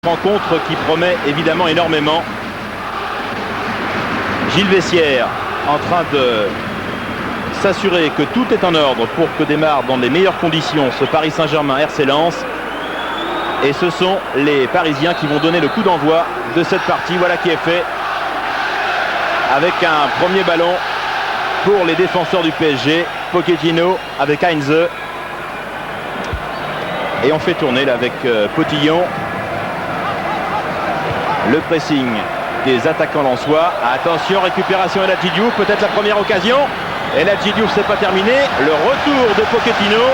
Rencontre qui promet évidemment énormément. Gilles Vessière en train de s'assurer que tout est en ordre pour que démarre dans les meilleures conditions ce Paris Saint-Germain RC Lens. Et ce sont les Parisiens qui vont donner le coup d'envoi de cette partie. Voilà qui est fait avec un premier ballon pour les défenseurs du PSG. Pochettino avec Heinze. Et on fait tourner là avec Potillon. Le pressing des attaquants lensois. Attention, récupération El Hadji Diouf, peut-être la première occasion. El Hadji Diouf, c'est pas terminé. Le retour de Pochettino.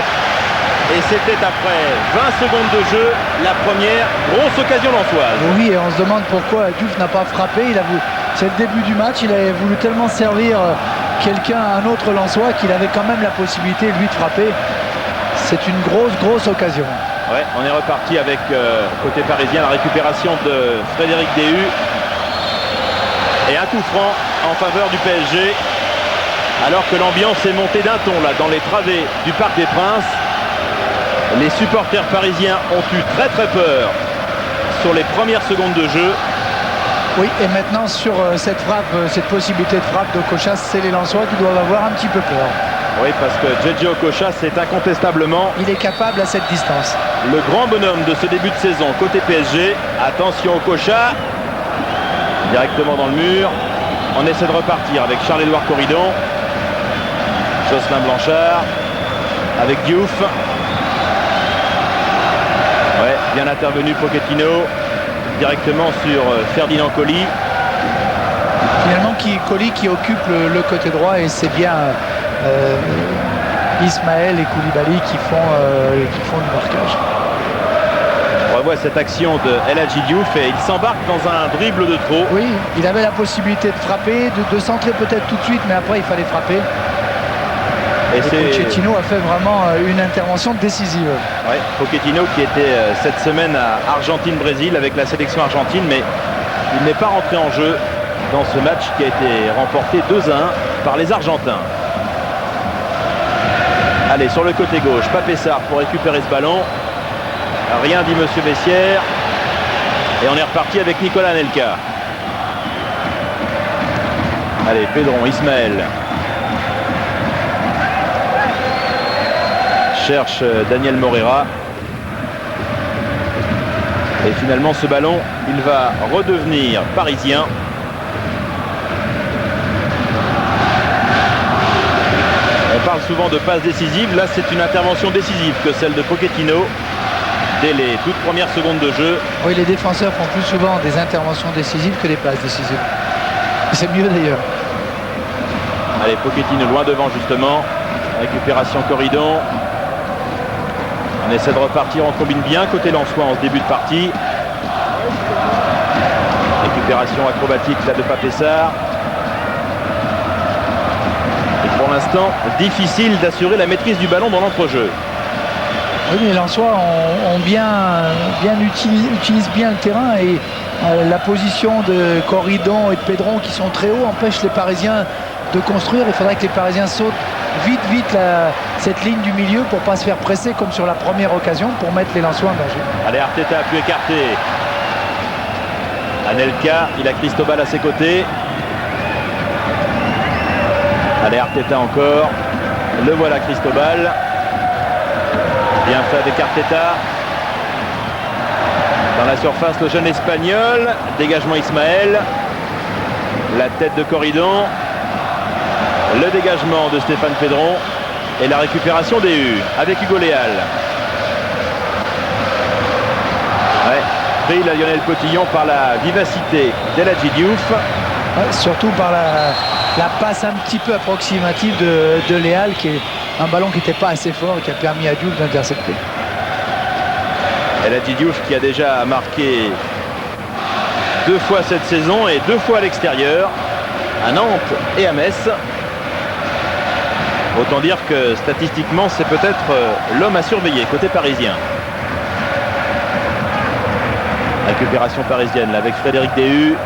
Et c'était après 20 secondes de jeu la première grosse occasion lensoise. Oui, et on se demande pourquoi Diouf n'a pas frappé. C'est le début du match, il avait voulu tellement servir quelqu'un, un autre lensois, qu'il avait quand même la possibilité lui de frapper. C'est une grosse occasion. Ouais, on est reparti avec côté parisien la récupération de Frédéric Déhu et un coup franc en faveur du PSG, alors que l'ambiance est montée d'un ton là dans les travées du Parc des Princes. Les supporters parisiens ont eu très peur sur les premières secondes de jeu. Oui, et maintenant sur cette frappe, cette possibilité de frappe d'Okocha, c'est les Lensois qui doivent avoir un petit peu peur. Oui, parce que JJ Okocha, c'est incontestablement... il est capable à cette distance. Le grand bonhomme de ce début de saison côté PSG. Attention Okocha. Directement dans le mur. On essaie de repartir avec Charles-Édouard Corridon. Jocelyn Blanchard. Avec Diouf. Ouais, bien intervenu Pochettino. Directement sur Ferdinand Coly. Finalement, Coly qui occupe le côté droit, et c'est bien Ismaël et Koulibaly qui font le marquage. On revoit cette action de El Hadji Diouf et il s'embarque dans un dribble de trop. Oui, il avait la possibilité de frapper, de centrer peut-être tout de suite, mais après il fallait frapper. Et Pochettino a fait vraiment une intervention décisive. Ouais, Pochettino qui était cette semaine à Argentine-Brésil avec la sélection argentine, mais il n'est pas rentré en jeu dans ce match qui a été remporté 2-1 par les Argentins. Allez, sur le côté gauche, Pape Sarr pour récupérer ce ballon. Rien dit Monsieur Vessière. Et on est reparti avec Nicolas Anelka. Allez, Pedron, Ismaël. Cherche Daniel Morera. Et finalement, ce ballon, il va redevenir parisien. On parle souvent de passes décisives. Là, c'est une intervention décisive que celle de Pochettino dès les toutes premières secondes de jeu. Oui, les défenseurs font plus souvent des interventions décisives que des passes décisives. C'est mieux d'ailleurs. Allez, Pochettino loin devant justement. Récupération Corridon. On essaie de repartir, on combine bien côté lensois en ce début de partie. Récupération acrobatique là de Pape Sarr. Et pour l'instant, difficile d'assurer la maîtrise du ballon dans l'entrejeu. Oui, mais les Lensois utilisent bien le terrain, et la position de Corridon et de Pedron qui sont très hauts empêche les Parisiens de construire. Il faudrait que les Parisiens sautent vite cette ligne du milieu pour pas se faire presser comme sur la première occasion, pour mettre les Lensois en danger. Allez, Arteta a pu écarter Anelka, il a Cristobal à ses côtés. Allez, Arteta encore. Le voilà Cristobal. Bien fait avec Arteta. Dans la surface, le jeune Espagnol. Dégagement Ismaël. La tête de Corridon. Le dégagement de Stéphane Pedron. Et la récupération des U avec Hugo Léal. Ouais, pris la Lionel Potillon par la vivacité d'El Hadji Diouf. Ouais, surtout par la passe un petit peu approximative de Léal, qui est un ballon qui n'était pas assez fort et qui a permis à Diouf d'intercepter. El Hadji Diouf qui a déjà marqué 2 fois cette saison et 2 fois à l'extérieur, à Nantes et à Metz. Autant dire que statistiquement, c'est peut-être l'homme à surveiller côté parisien. Récupération parisienne là, avec Frédéric Déhu.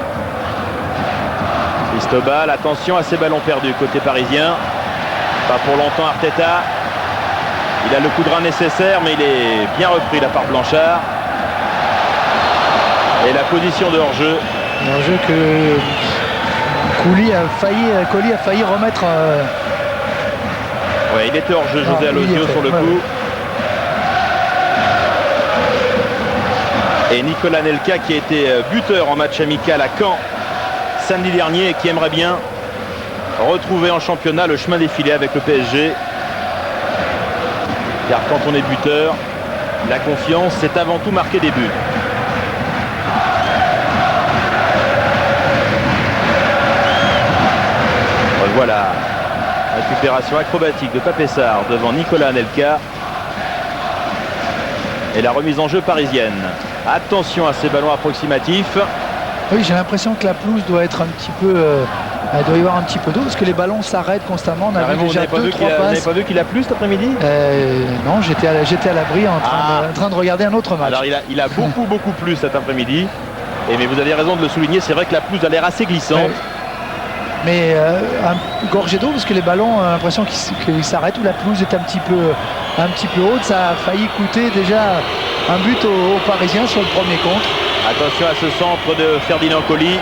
Cristobal, attention à ces ballons perdus côté parisien. Pas pour longtemps Arteta. Il a le coup de rein nécessaire, mais il est bien repris là par Blanchard. Et la position de hors-jeu. Hors-jeu que Colli a failli remettre. Ouais, il était hors-jeu, José Alosio sur le coup. Et Nicolas Nelka qui a été buteur en match amical à Caen samedi dernier et qui aimerait bien retrouver en championnat le chemin des filets avec le PSG. Car quand on est buteur, la confiance, c'est avant tout marquer des buts. Voilà, récupération acrobatique de Pape Sarr devant Nicolas Anelka. Et la remise en jeu parisienne. Attention à ces ballons approximatifs. Oui, j'ai l'impression que la pelouse doit être un petit peu... il doit y avoir un petit peu d'eau parce que les ballons s'arrêtent constamment. On a vu déjà 2-3 passes. Vous n'avez pas vu qu'il a plu cet après-midi? Non, j'étais à l'abri en train de regarder un autre match. Alors il a beaucoup plu cet après-midi. Mais vous avez raison de le souligner, c'est vrai que la pelouse a l'air assez glissante. Mais gorgé d'eau parce que les ballons, on a l'impression qu'ils s'arrêtent ou la pelouse est un petit peu haute. Ça a failli coûter déjà un but aux Parisiens sur le premier contre. Attention à ce centre de Ferdinand Colli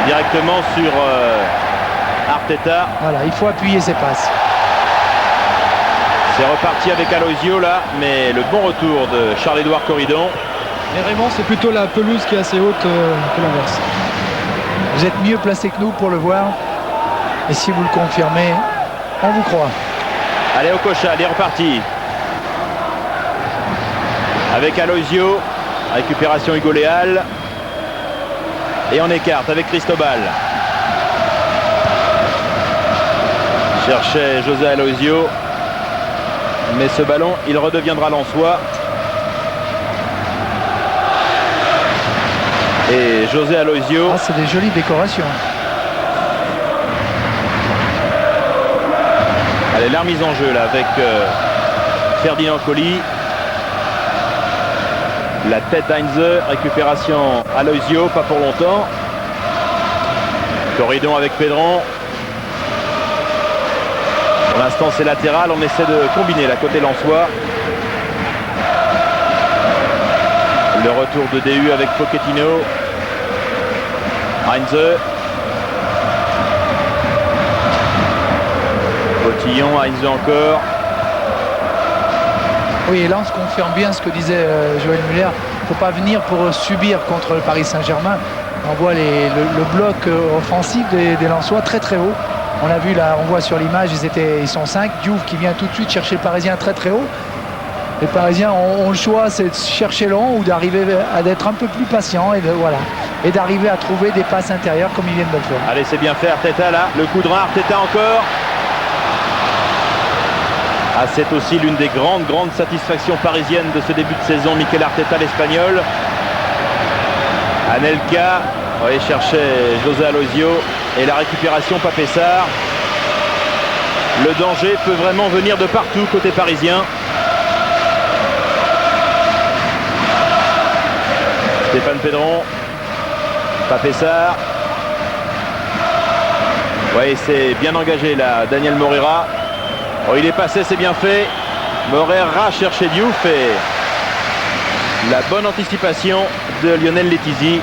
directement sur Arteta. Voilà, il faut appuyer ses passes. C'est reparti avec Alosio là, mais le bon retour de Charles-Édouard Corridon. Mais Raymond, c'est plutôt la pelouse qui est assez haute que l'inverse. Vous êtes mieux placé que nous pour le voir. Et si vous le confirmez, on vous croit. Allez, Okocha, il est reparti. Avec Alosio. Récupération Hugo Léal. Et on écarte avec Cristobal. Cherchait José Alosio. Mais ce ballon, il redeviendra lensois. Et José Alosio. Ah, c'est des jolies décorations. Allez, la remise en jeu là avec Ferdinand Colli. La tête d'Heinze, récupération Alosio, pas pour longtemps. Corridon avec Pedron. Pour l'instant c'est latéral, on essaie de combiner la côté lensois. Le retour de DU avec Pochettino. Heinze. Bottillon, Heinze encore. Oui, et là on se confirme bien ce que disait Joël Muller. Il ne faut pas venir pour subir contre le Paris Saint-Germain. On voit le bloc offensif des Lensois très très haut. On l'a vu là, on voit sur l'image, ils sont 5. Diouf qui vient tout de suite chercher le Parisien très très haut. Les Parisiens ont le choix, c'est de chercher long ou d'arriver à être un peu plus patient et d'arriver à trouver des passes intérieures comme ils viennent de le faire. Allez, c'est bien fait Arteta là, le coup de rein, Arteta encore. Ah, c'est aussi l'une des grandes satisfactions parisiennes de ce début de saison, Mikel Arteta, l'Espagnol. Anelka, oui, cherchait José Alosio et la récupération Pape Sarr. Le danger peut vraiment venir de partout côté parisien. Stéphane Pedron, Pape Sarr. Oui, c'est bien engagé là, Daniel Moreira. Oh, il est passé, c'est bien fait. Moreira cherchait Diouf et la bonne anticipation de Lionel Letizy.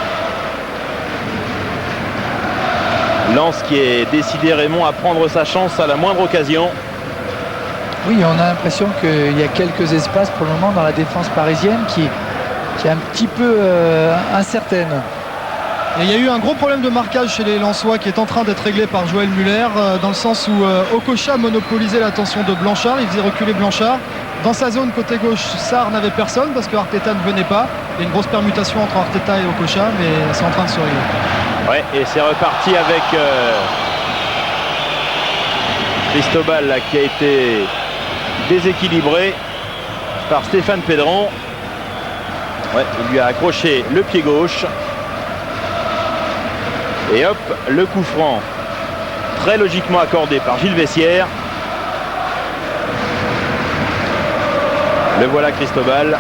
Lens qui est décidé, Raymond, à prendre sa chance à la moindre occasion. Oui, on a l'impression qu'il y a quelques espaces pour le moment dans la défense parisienne qui est un petit peu incertaine. Et il y a eu un gros problème de marquage chez les Lensois qui est en train d'être réglé par Joël Muller dans le sens où Okocha monopolisait l'attention de Blanchard, il faisait reculer Blanchard. Dans sa zone côté gauche, Sarr n'avait personne parce que Arteta ne venait pas. Il y a une grosse permutation entre Arteta et Okocha, mais c'est en train de se régler. Ouais, et c'est reparti avec Cristobal là, qui a été déséquilibré par Stéphane Pedron. Ouais, il lui a accroché le pied gauche. Et hop, le coup franc très logiquement accordé par Gilles Vessière. Le voilà Cristobal,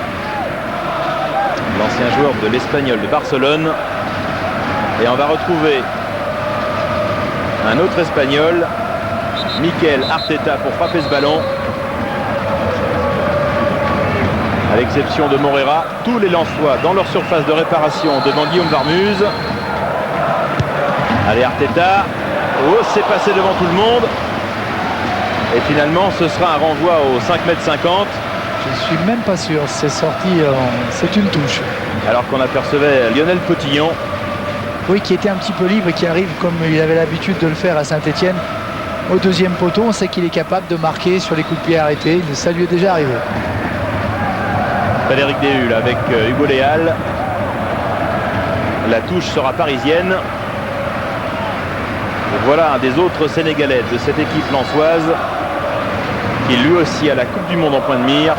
l'ancien joueur de l'Espagnol de Barcelone. Et on va retrouver un autre Espagnol, Mikel Arteta, pour frapper ce ballon. À l'exception de Morera, tous les Lensois dans leur surface de réparation devant Guillaume Varmuz. Allez, Arteta. Oh, c'est passé devant tout le monde. Et finalement, ce sera un renvoi au 5,50 m. Je suis même pas sûr. C'est sorti, c'est une touche. Alors qu'on apercevait Lionel Potillon. Oui, qui était un petit peu libre et qui arrive comme il avait l'habitude de le faire à Saint-Etienne. Au deuxième poteau, on sait qu'il est capable de marquer sur les coups de pied arrêtés. Ça lui est déjà arrivé. Frédéric Déhul avec Hugo Léal. La touche sera parisienne. Et voilà un des autres Sénégalais de cette équipe lensoise qui lui aussi a la Coupe du Monde en point de mire.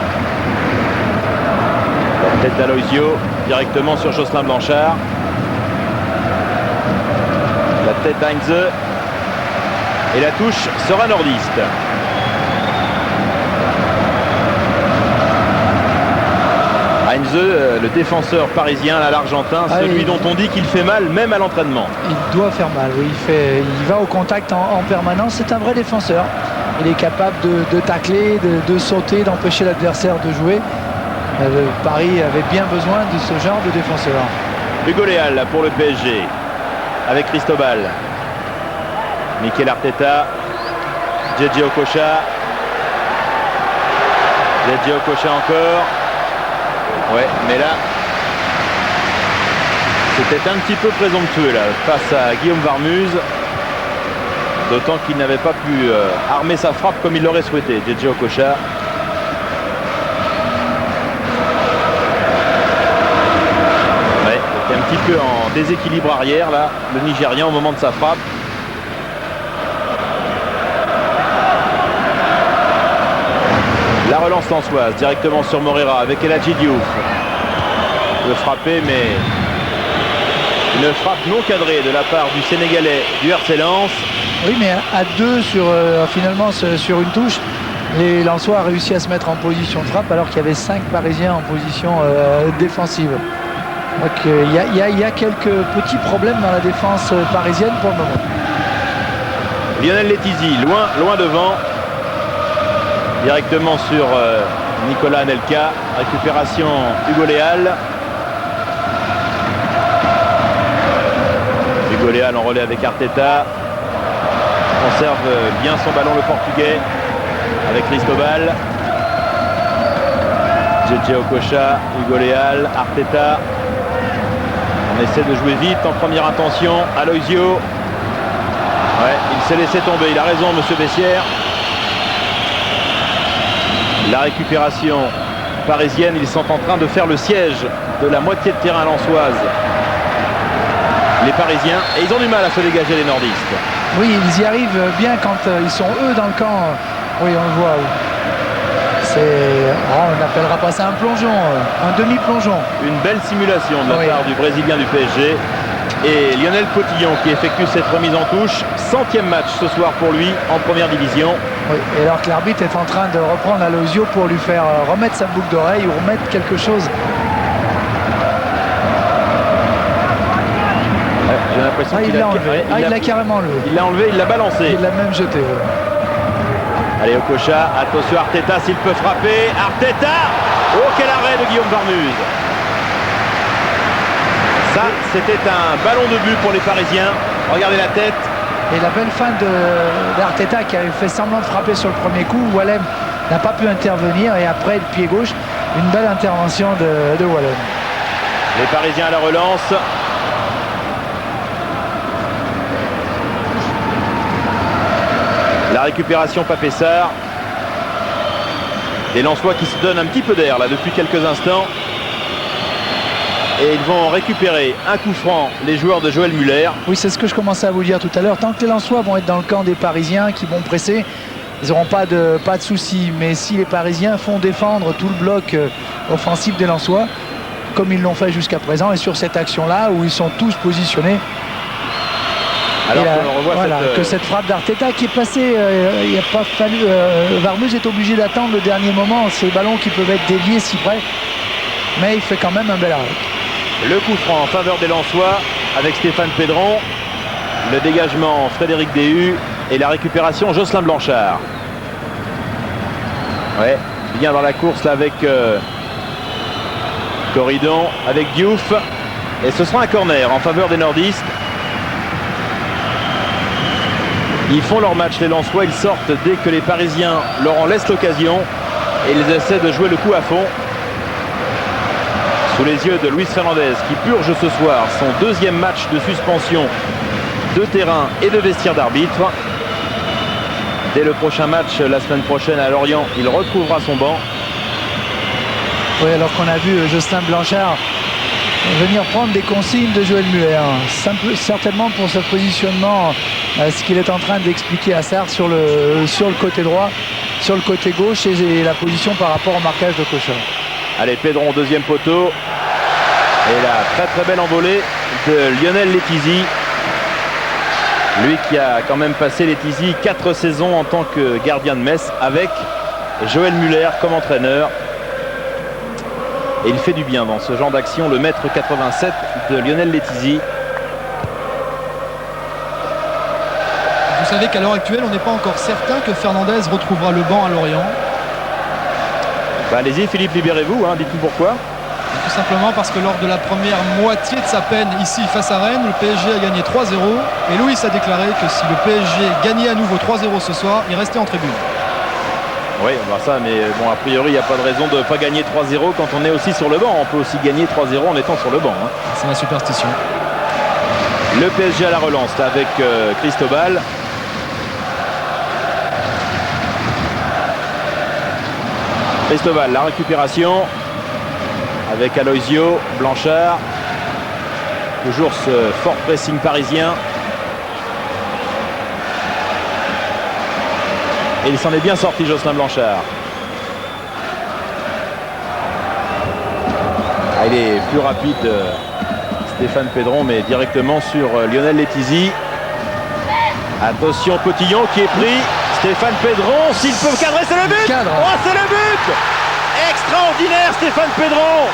La tête d'Aloisio directement sur Jocelyn Blanchard. La tête d'Heinze. Et la touche sera nordiste. Heinze, le défenseur parisien, l'Argentin, celui dont on dit qu'il fait mal même à l'entraînement. Il doit faire mal, oui. Il va au contact en permanence. C'est un vrai défenseur. Il est capable de tacler, de sauter, d'empêcher l'adversaire de jouer. Paris avait bien besoin de ce genre de défenseur. Hugo Léal pour le PSG avec Cristobal. Mikel Arteta. Djedje Okocha. Djedje Okocha encore. Ouais, mais là, c'était un petit peu présomptueux là, face à Guillaume Varmuz. D'autant qu'il n'avait pas pu armer sa frappe comme il l'aurait souhaité, Djedje Okocha. Ouais, il était un petit peu en déséquilibre arrière là, le Nigérian au moment de sa frappe. La relance lensoise directement sur Morera avec El Hadji Diouf. Le frapper, mais une frappe non cadrée de la part du Sénégalais du RC Lens. Oui, mais à deux finalement sur une touche, les Lensois ont réussi à se mettre en position de frappe alors qu'il y avait 5 Parisiens en position défensive. Donc il y a quelques petits problèmes dans la défense parisienne pour le moment. Lionel Letizy, loin devant. Directement sur Nicolas Anelka. Récupération Hugo Léal. Hugo Léal en relais avec Arteta. Conserve bien son ballon le Portugais avec Cristobal. Djedje Okocha, Hugo Léal, Arteta. On essaie de jouer vite en première intention. Aloisio. Ouais, il s'est laissé tomber. Il a raison, monsieur Bessières. La récupération parisienne, ils sont en train de faire le siège de la moitié de terrain lensoise. Les Parisiens, et ils ont du mal à se dégager les nordistes. Oui, ils y arrivent bien quand ils sont eux dans le camp. Oui, on le voit. On n'appellera pas ça un plongeon, un demi-plongeon. Une belle simulation de la part du Brésilien du PSG. Et Lionel Potillon qui effectue cette remise en touche. 100e match ce soir pour lui en première division. Oui, et alors que l'arbitre est en train de reprendre Aloisio pour lui faire remettre sa boucle d'oreille ou remettre quelque chose. Ouais, j'ai l'impression qu'il l'a enlevé. Il l'a carrément enlevé. Il l'a enlevé, il l'a balancé. Il l'a même jeté. Allez, Okocha, attention Arteta s'il peut frapper. Arteta. Oh, quel arrêt de Guillaume Varmuz. Ça, c'était un ballon de but pour les Parisiens. Regardez la tête. Et la belle fin d'Arteta qui avait fait semblant de frapper sur le premier coup. Wallem n'a pas pu intervenir et après le pied gauche, une belle intervention de Wallem. Les Parisiens à la relance. La récupération Papessard. Les Lensois qui se donnent un petit peu d'air là depuis quelques instants. Et ils vont récupérer un coup franc, les joueurs de Joël Muller. Oui, c'est ce que je commençais à vous dire tout à l'heure. Tant que les Lensois vont être dans le camp des Parisiens qui vont presser, ils n'auront pas de soucis. Mais si les Parisiens font défendre tout le bloc offensif des Lensois, comme ils l'ont fait jusqu'à présent, et sur cette action-là où ils sont tous positionnés, alors on revoit cette frappe d'Arteta qui est passée, il n'a pas fallu. Varmuz est obligé d'attendre le dernier moment, ces ballons qui peuvent être déviés si près, mais il fait quand même un bel arrêt. Le coup franc en faveur des Lensois avec Stéphane Pédron. Le dégagement Frédéric Déhul et la récupération Jocelyn Blanchard. Ouais, bien dans la course là avec Corridon avec Diouf. Et ce sera un corner en faveur des nordistes. Ils font leur match, les Lensois. Ils sortent dès que les Parisiens leur en laissent l'occasion. Et ils essaient de jouer le coup à fond. Sous les yeux de Luis Fernandez, qui purge ce soir son deuxième match de suspension de terrain et de vestiaire d'arbitre. Dès le prochain match, la semaine prochaine à Lorient, il retrouvera son banc. Oui, alors qu'on a vu Jocelyn Blanchard venir prendre des consignes de Joël Muller. Certainement pour ce positionnement, ce qu'il est en train d'expliquer à Sarr sur le côté droit, sur le côté gauche et la position par rapport au marquage de Cochin. Allez, Pedron, deuxième poteau. Et la très très belle envolée de Lionel Letizy. Lui qui a quand même passé Letizy 4 saisons en tant que gardien de Metz avec Joël Muller comme entraîneur. Et il fait du bien dans ce genre d'action, le mètre 87 de Lionel Letizy. Vous savez qu'à l'heure actuelle, on n'est pas encore certain que Fernandez retrouvera le banc à Lorient. Bah, allez-y Philippe, libérez-vous, hein, dites-nous pourquoi. Tout simplement parce que lors de la première moitié de sa peine ici face à Rennes, le PSG a gagné 3-0 et Louis a déclaré que si le PSG gagnait à nouveau 3-0 ce soir, il restait en tribune. Oui, on va ça, mais bon, a priori, il n'y a pas de raison de ne pas gagner 3-0 quand on est aussi sur le banc. On peut aussi gagner 3-0 en étant sur le banc. Hein. C'est ma superstition. Le PSG à la relance là, avec Cristobal. Cristobal, la récupération avec Aloisio, Blanchard. Toujours ce fort pressing parisien. Et il s'en est bien sorti, Jocelyn Blanchard. Ah, il est plus rapide, Stéphane Pedron, mais directement sur Lionel Letizy. Attention, Cotillon qui est pris. Stéphane Pedron, s'il peut cadrer, c'est le but. Oh, c'est le but. Extraordinaire, Stéphane Pedron.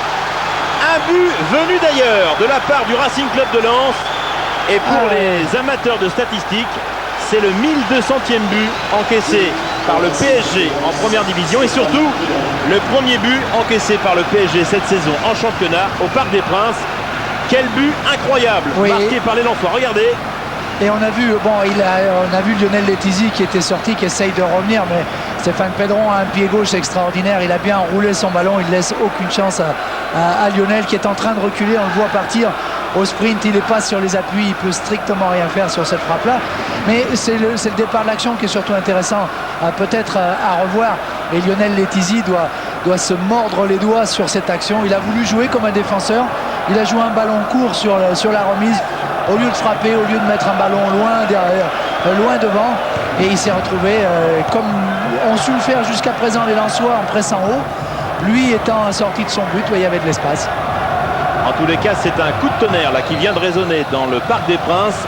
Un but venu d'ailleurs de la part du Racing Club de Lens. Et pour les amateurs de statistiques, c'est le 1200e but encaissé par le PSG en première division et surtout le premier but encaissé par le PSG cette saison en championnat au Parc des Princes. Quel but incroyable, marqué par les Lensois. Regardez. Et on a vu, bon, on a vu Lionel Letizy qui était sorti, qui essaye de revenir, mais Stéphane Pedron a un pied gauche extraordinaire. Il a bien roulé son ballon, il ne laisse aucune chance à Lionel qui est en train de reculer. On le voit partir au sprint, il n'est pas sur les appuis, il peut strictement rien faire sur cette frappe-là. Mais c'est le départ de l'action qui est surtout intéressant, peut-être à revoir. Et Lionel Letizy doit se mordre les doigts sur cette action. Il a voulu jouer comme un défenseur. Il a joué un ballon court sur la remise. Au lieu de frapper, au lieu de mettre un ballon loin derrière, loin devant, et il s'est retrouvé comme ont su le faire jusqu'à présent les Lensois en pressant haut, lui étant sorti de son but, il y avait de l'espace. En tous les cas, c'est un coup de tonnerre là qui vient de résonner dans le Parc des Princes,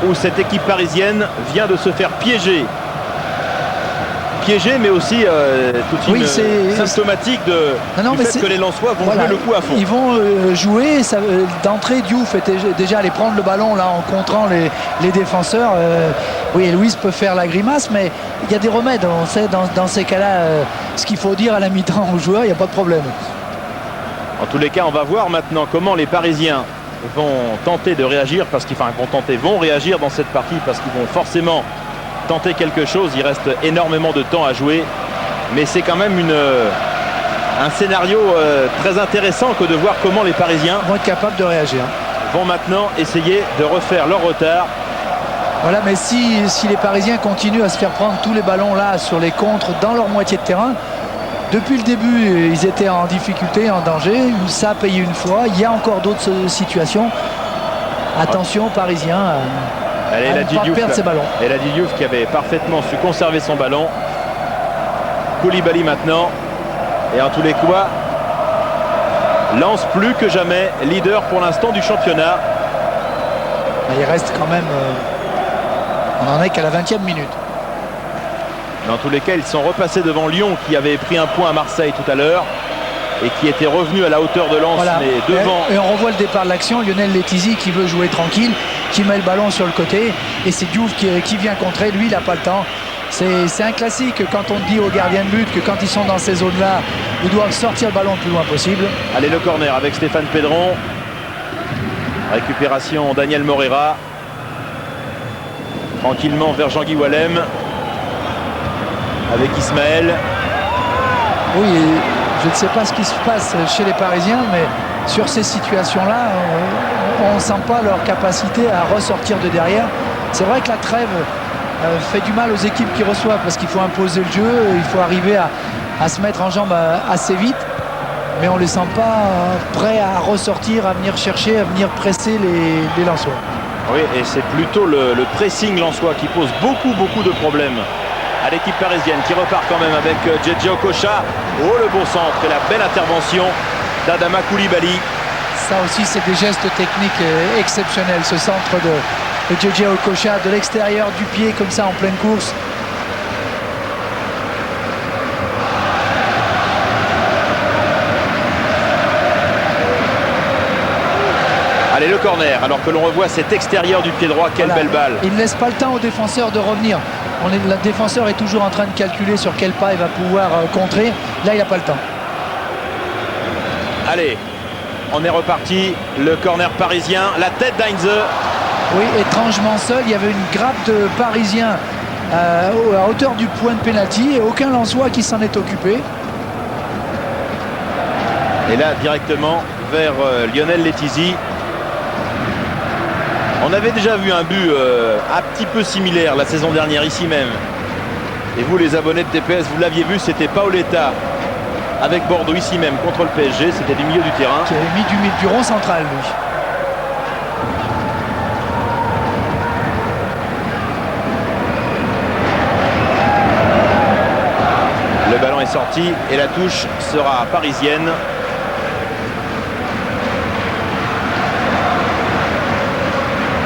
où cette équipe parisienne vient de se faire piéger, mais aussi toute une symptomatique du fait que les Lensois vont jouer le coup à fond. Ils vont jouer, d'entrée Diouf était déjà allé prendre le ballon là en contrant les défenseurs. Oui, Louis peut faire la grimace, mais il y a des remèdes. On sait dans ces cas-là ce qu'il faut dire à la mi-temps aux joueurs, il n'y a pas de problème. En tous les cas, on va voir maintenant comment les Parisiens vont tenter de réagir, vont réagir dans cette partie parce qu'ils vont forcément tenter quelque chose. Il reste énormément de temps à jouer, mais c'est quand même un scénario très intéressant que de voir comment les Parisiens vont être capables de réagir. Vont maintenant essayer de refaire leur retard. Voilà, mais si les Parisiens continuent à se faire prendre tous les ballons là sur les contres dans leur moitié de terrain, depuis le début ils étaient en difficulté, en danger, ça a payé une fois, il y a encore d'autres situations. Attention Parisiens. Elle a dit Diouf, perdre ses ballons. Elle a dit Diouf qui avait parfaitement su conserver son ballon. Koulibaly maintenant. Et en tous les coups, Lens plus que jamais leader pour l'instant du championnat. Il reste quand même... on n'en est qu'à la 20e minute. Dans tous les cas, ils sont repassés devant Lyon qui avait pris un point à Marseille tout à l'heure et qui était revenu à la hauteur de Lens, voilà. Mais devant. Et on revoit le départ de l'action. Lionel Letizy qui veut jouer tranquille, qui met le ballon sur le côté, et c'est Diouf qui vient contrer. Lui, il n'a pas le temps. C'est un classique quand on dit aux gardiens de but que quand ils sont dans ces zones-là, ils doivent sortir le ballon le plus loin possible. Allez, le corner avec Stéphane Pedron. Récupération Daniel Morera. Tranquillement vers Jean-Guy Wallem. Avec Ismaël. Oui, je ne sais pas ce qui se passe chez les Parisiens, mais sur ces situations-là, on ne sent pas leur capacité à ressortir de derrière. C'est vrai que la trêve fait du mal aux équipes qui reçoivent parce qu'il faut imposer le jeu, il faut arriver à se mettre en jambe assez vite, mais on ne les sent pas prêts à ressortir, à venir chercher, à venir presser les Lensois. Oui, et c'est plutôt le pressing lensois qui pose beaucoup de problèmes à l'équipe parisienne, qui repart quand même avec Djedje Okocha. Oh, le beau centre et la belle intervention d'Adama Koulibaly. Ça aussi, c'est des gestes techniques exceptionnels, ce centre de Djedje Okocha de l'extérieur du pied comme ça en pleine course. Allez, le corner, alors que l'on revoit cet extérieur du pied droit, quelle belle balle. Il ne laisse pas le temps au défenseur de revenir. Le défenseur est toujours en train de calculer sur quel pas il va pouvoir contrer. Là, il n'a pas le temps. Allez, on est reparti. Le corner parisien, la tête d'Heinze. Oui, étrangement seul. Il y avait une grappe de Parisiens à hauteur du point de pénalty et aucun Lensois qui s'en est occupé. Et là, directement vers Lionel Letizy. On avait déjà vu un but un petit peu similaire la saison dernière, ici même. Et vous, les abonnés de TPS, vous l'aviez vu, c'était Paoletta avec Bordeaux, ici même, contre le PSG. C'était du milieu du terrain. Qui avait mis du rond central, lui. Le ballon est sorti et la touche sera parisienne.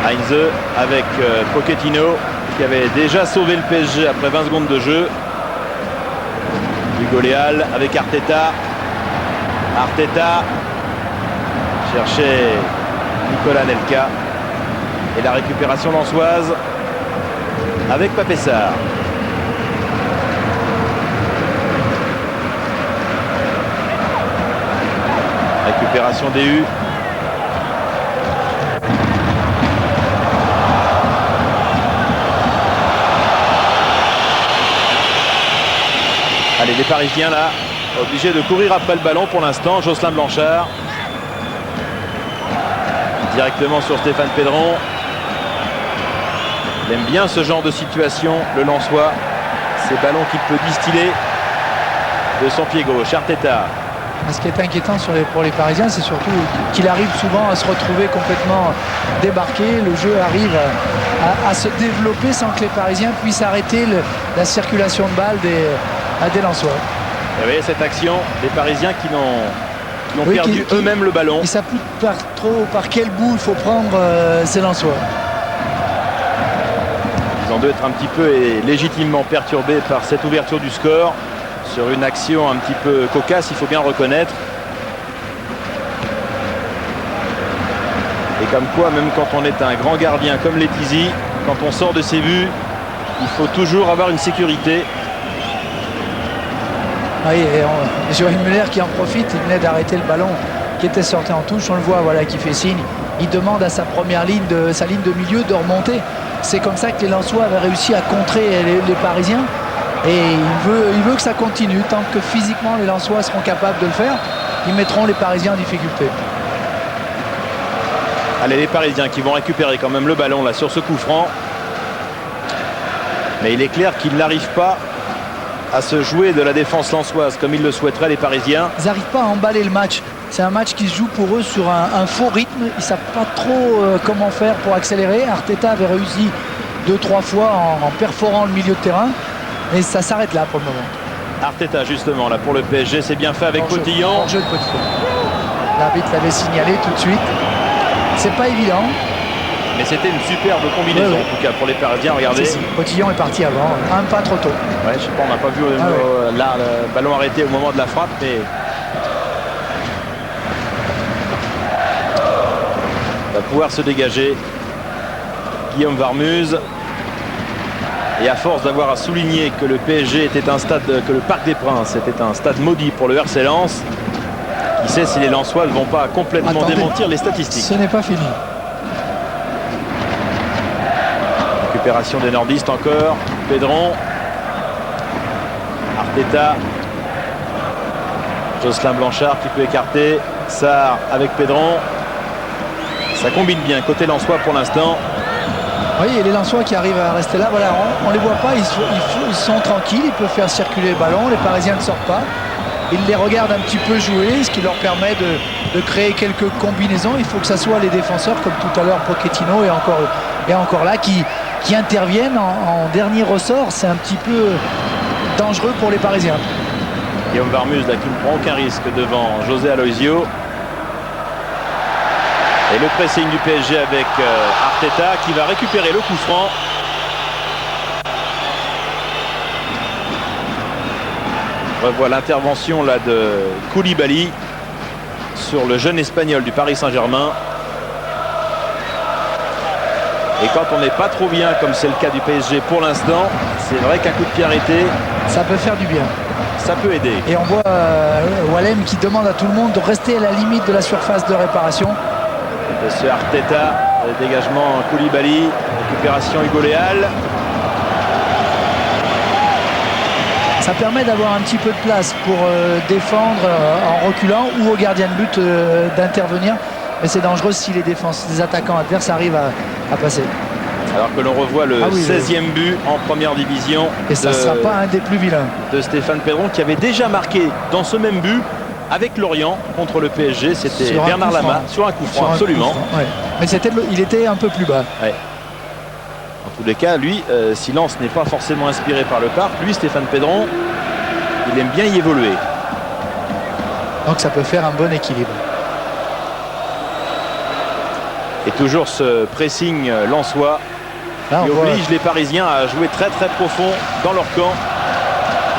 Heinze avec Pochettino qui avait déjà sauvé le PSG après 20 secondes de jeu. Hugo Léal avec Arteta. Arteta cherchait Nicolas Nelka. Et la récupération lensoise avec Pape Sarr. Récupération DU. Allez, les Parisiens là, obligés de courir après le ballon pour l'instant. Jocelyn Blanchard. Directement sur Stéphane Pedron. Il aime bien ce genre de situation, le Lensois. Ces ballons qu'il peut distiller de son pied gauche. Arteta. Ce qui est inquiétant pour les Parisiens, c'est surtout qu'il arrive souvent à se retrouver complètement débarqué. Le jeu arrive à se développer sans que les Parisiens puissent arrêter la circulation de balles des Lensois. Et vous voyez cette action, des Parisiens qui n'ont perdu eux-mêmes le ballon. Ils ne savent plus trop par quel bout il faut prendre ces Lensois. Ils ont dû être un petit peu et légitimement perturbés par cette ouverture du score sur une action un petit peu cocasse, il faut bien le reconnaître. Et comme quoi, même quand on est un grand gardien comme Letizy, quand on sort de ses buts, il faut toujours avoir une sécurité. Oui, et Joël Muller qui en profite, il venait d'arrêter le ballon qui était sorti en touche, on le voit, voilà, qui fait signe. Il demande à sa première ligne, sa ligne de milieu de remonter. C'est comme ça que les Lensois avaient réussi à contrer les Parisiens. Et il veut que ça continue. Tant que physiquement les Lensois seront capables de le faire, ils mettront les Parisiens en difficulté. Allez, les Parisiens qui vont récupérer quand même le ballon là sur ce coup franc. Mais il est clair qu'ils n'arrivent pas à se jouer de la défense lensoise comme ils le souhaiteraient, les Parisiens. Ils n'arrivent pas à emballer le match. C'est un match qui se joue pour eux sur un faux rythme. Ils ne savent pas trop comment faire pour accélérer. Arteta avait réussi 2-3 fois en perforant le milieu de terrain. Et ça s'arrête là pour le moment. Arteta justement là pour le PSG, c'est bien fait avec Potillon. Hors-jeu de Potillon. L'arbitre l'avait signalé tout de suite. C'est pas évident. Mais c'était une superbe combinaison en tout cas pour les Parisiens. Regardez. Potillon est parti avant, un pas trop tôt. Ouais, je sais pas, on n'a pas vu là le ballon arrêté au moment de la frappe, mais va pouvoir se dégager. Guillaume Varmuz. Et à force d'avoir à souligner que le PSG était un stade, que le Parc des Princes était un stade maudit pour le RC Lens, qui sait si les Lensois ne vont pas complètement démentir les statistiques. Ce n'est pas fini. Récupération des nordistes encore. Pedron. Arteta. Jocelyn Blanchard qui peut écarter. Sarr avec Pedron. Ça combine bien côté lensois pour l'instant. Oui, et les Lensois qui arrivent à rester là, voilà, on ne les voit pas, ils sont tranquilles, ils peuvent faire circuler le ballon, les Parisiens ne sortent pas. Ils les regardent un petit peu jouer, ce qui leur permet de créer quelques combinaisons. Il faut que ce soit les défenseurs, comme tout à l'heure Pochettino et encore là, qui interviennent en dernier ressort. C'est un petit peu dangereux pour les Parisiens. Guillaume Varmus là, qui ne prend aucun risque devant José Aloisio. Et le pressing du PSG avec Arteta qui va récupérer le coup franc. On revoit l'intervention là de Koulibaly sur le jeune espagnol du Paris Saint-Germain. Et quand on n'est pas trop bien, comme c'est le cas du PSG pour l'instant, c'est vrai qu'un coup de pied arrêté, ça peut faire du bien. Ça peut aider. Et on voit Wallem qui demande à tout le monde de rester à la limite de la surface de réparation. Monsieur Arteta, dégagement Koulibaly, récupération Hugo Léal. Ça permet d'avoir un petit peu de place pour défendre en reculant ou au gardien de but d'intervenir. Mais c'est dangereux si les attaquants adverses arrivent à passer. Alors que l'on revoit le 16e but en première division. Et ça ne sera pas un des plus vilains. De Stéphane Pedron qui avait déjà marqué dans ce même but avec Lorient contre le PSG. C'était Bernard Lama sur un coup franc, absolument. Ouais. Mais il était un peu plus bas. Ouais. En tous les cas, lui, si Lens n'est pas forcément inspiré par le Parc, lui, Stéphane Pedron, il aime bien y évoluer. Donc ça peut faire un bon équilibre. Et toujours ce pressing lensois qui oblige les Parisiens à jouer très très profond dans leur camp.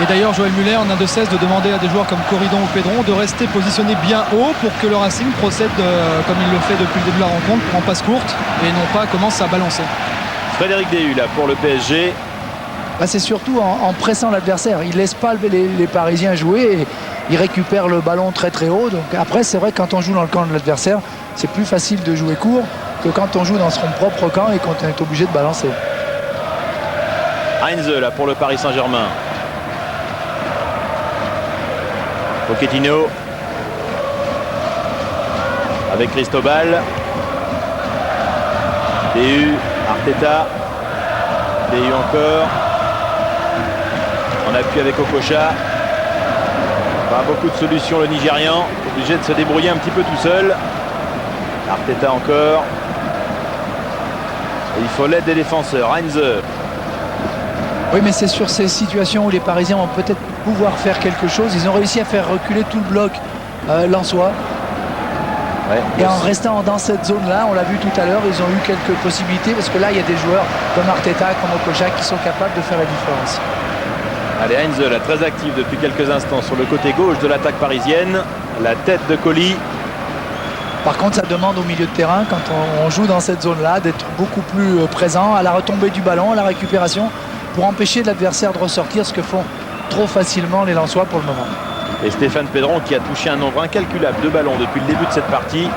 Et d'ailleurs, Joël Muller n'a de cesse de demander à des joueurs comme Corridon ou Pedron de rester positionnés bien haut pour que le Racing procède comme il le fait depuis le début de la rencontre, en passe courte et non pas commence à balancer. Frédéric Déhu là pour le PSG. C'est surtout en pressant l'adversaire. Il ne laisse pas les Parisiens jouer et il récupère le ballon très très haut. Donc après, c'est vrai que quand on joue dans le camp de l'adversaire, c'est plus facile de jouer court que quand on joue dans son propre camp et qu'on est obligé de balancer. Heinze là pour le Paris Saint-Germain. Pochettino avec Cristobal. Déhu, Arteta. Déhu encore. On appuie avec Okocha. Pas beaucoup de solutions le Nigérian. Obligé de se débrouiller un petit peu tout seul. Arteta encore. Et il faut l'aide des défenseurs. Heinze. Oui, mais c'est sur ces situations où les Parisiens vont peut-être pouvoir faire quelque chose. Ils ont réussi à faire reculer tout le bloc lensois. Ouais, et en restant dans cette zone-là, on l'a vu tout à l'heure, ils ont eu quelques possibilités parce que là, il y a des joueurs comme Arteta, comme Okocha qui sont capables de faire la différence. Allez, Heinze, là, très actif depuis quelques instants sur le côté gauche de l'attaque parisienne. La tête de Coly. Par contre, ça demande au milieu de terrain, quand on joue dans cette zone-là, d'être beaucoup plus présent à la retombée du ballon, à la récupération, pour empêcher l'adversaire de ressortir, ce que font trop facilement les Lensois pour le moment. Et Stéphane Pedron qui a touché un nombre incalculable de ballons depuis le début de cette partie.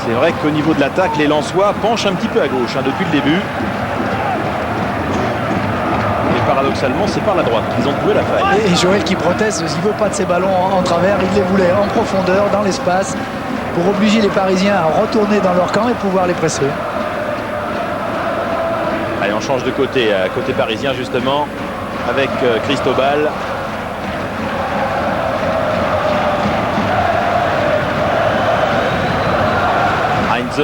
C'est vrai qu'au niveau de l'attaque, les Lensois penchent un petit peu à gauche depuis le début. Et paradoxalement, c'est par la droite qu'ils ont trouvé la faille. Et Joël qui proteste, il ne veut pas de ces ballons en travers, il les voulait en profondeur, dans l'espace, pour obliger les Parisiens à retourner dans leur camp et pouvoir les presser. Allez, on change de côté, côté parisien justement, avec Cristobal. Heinze.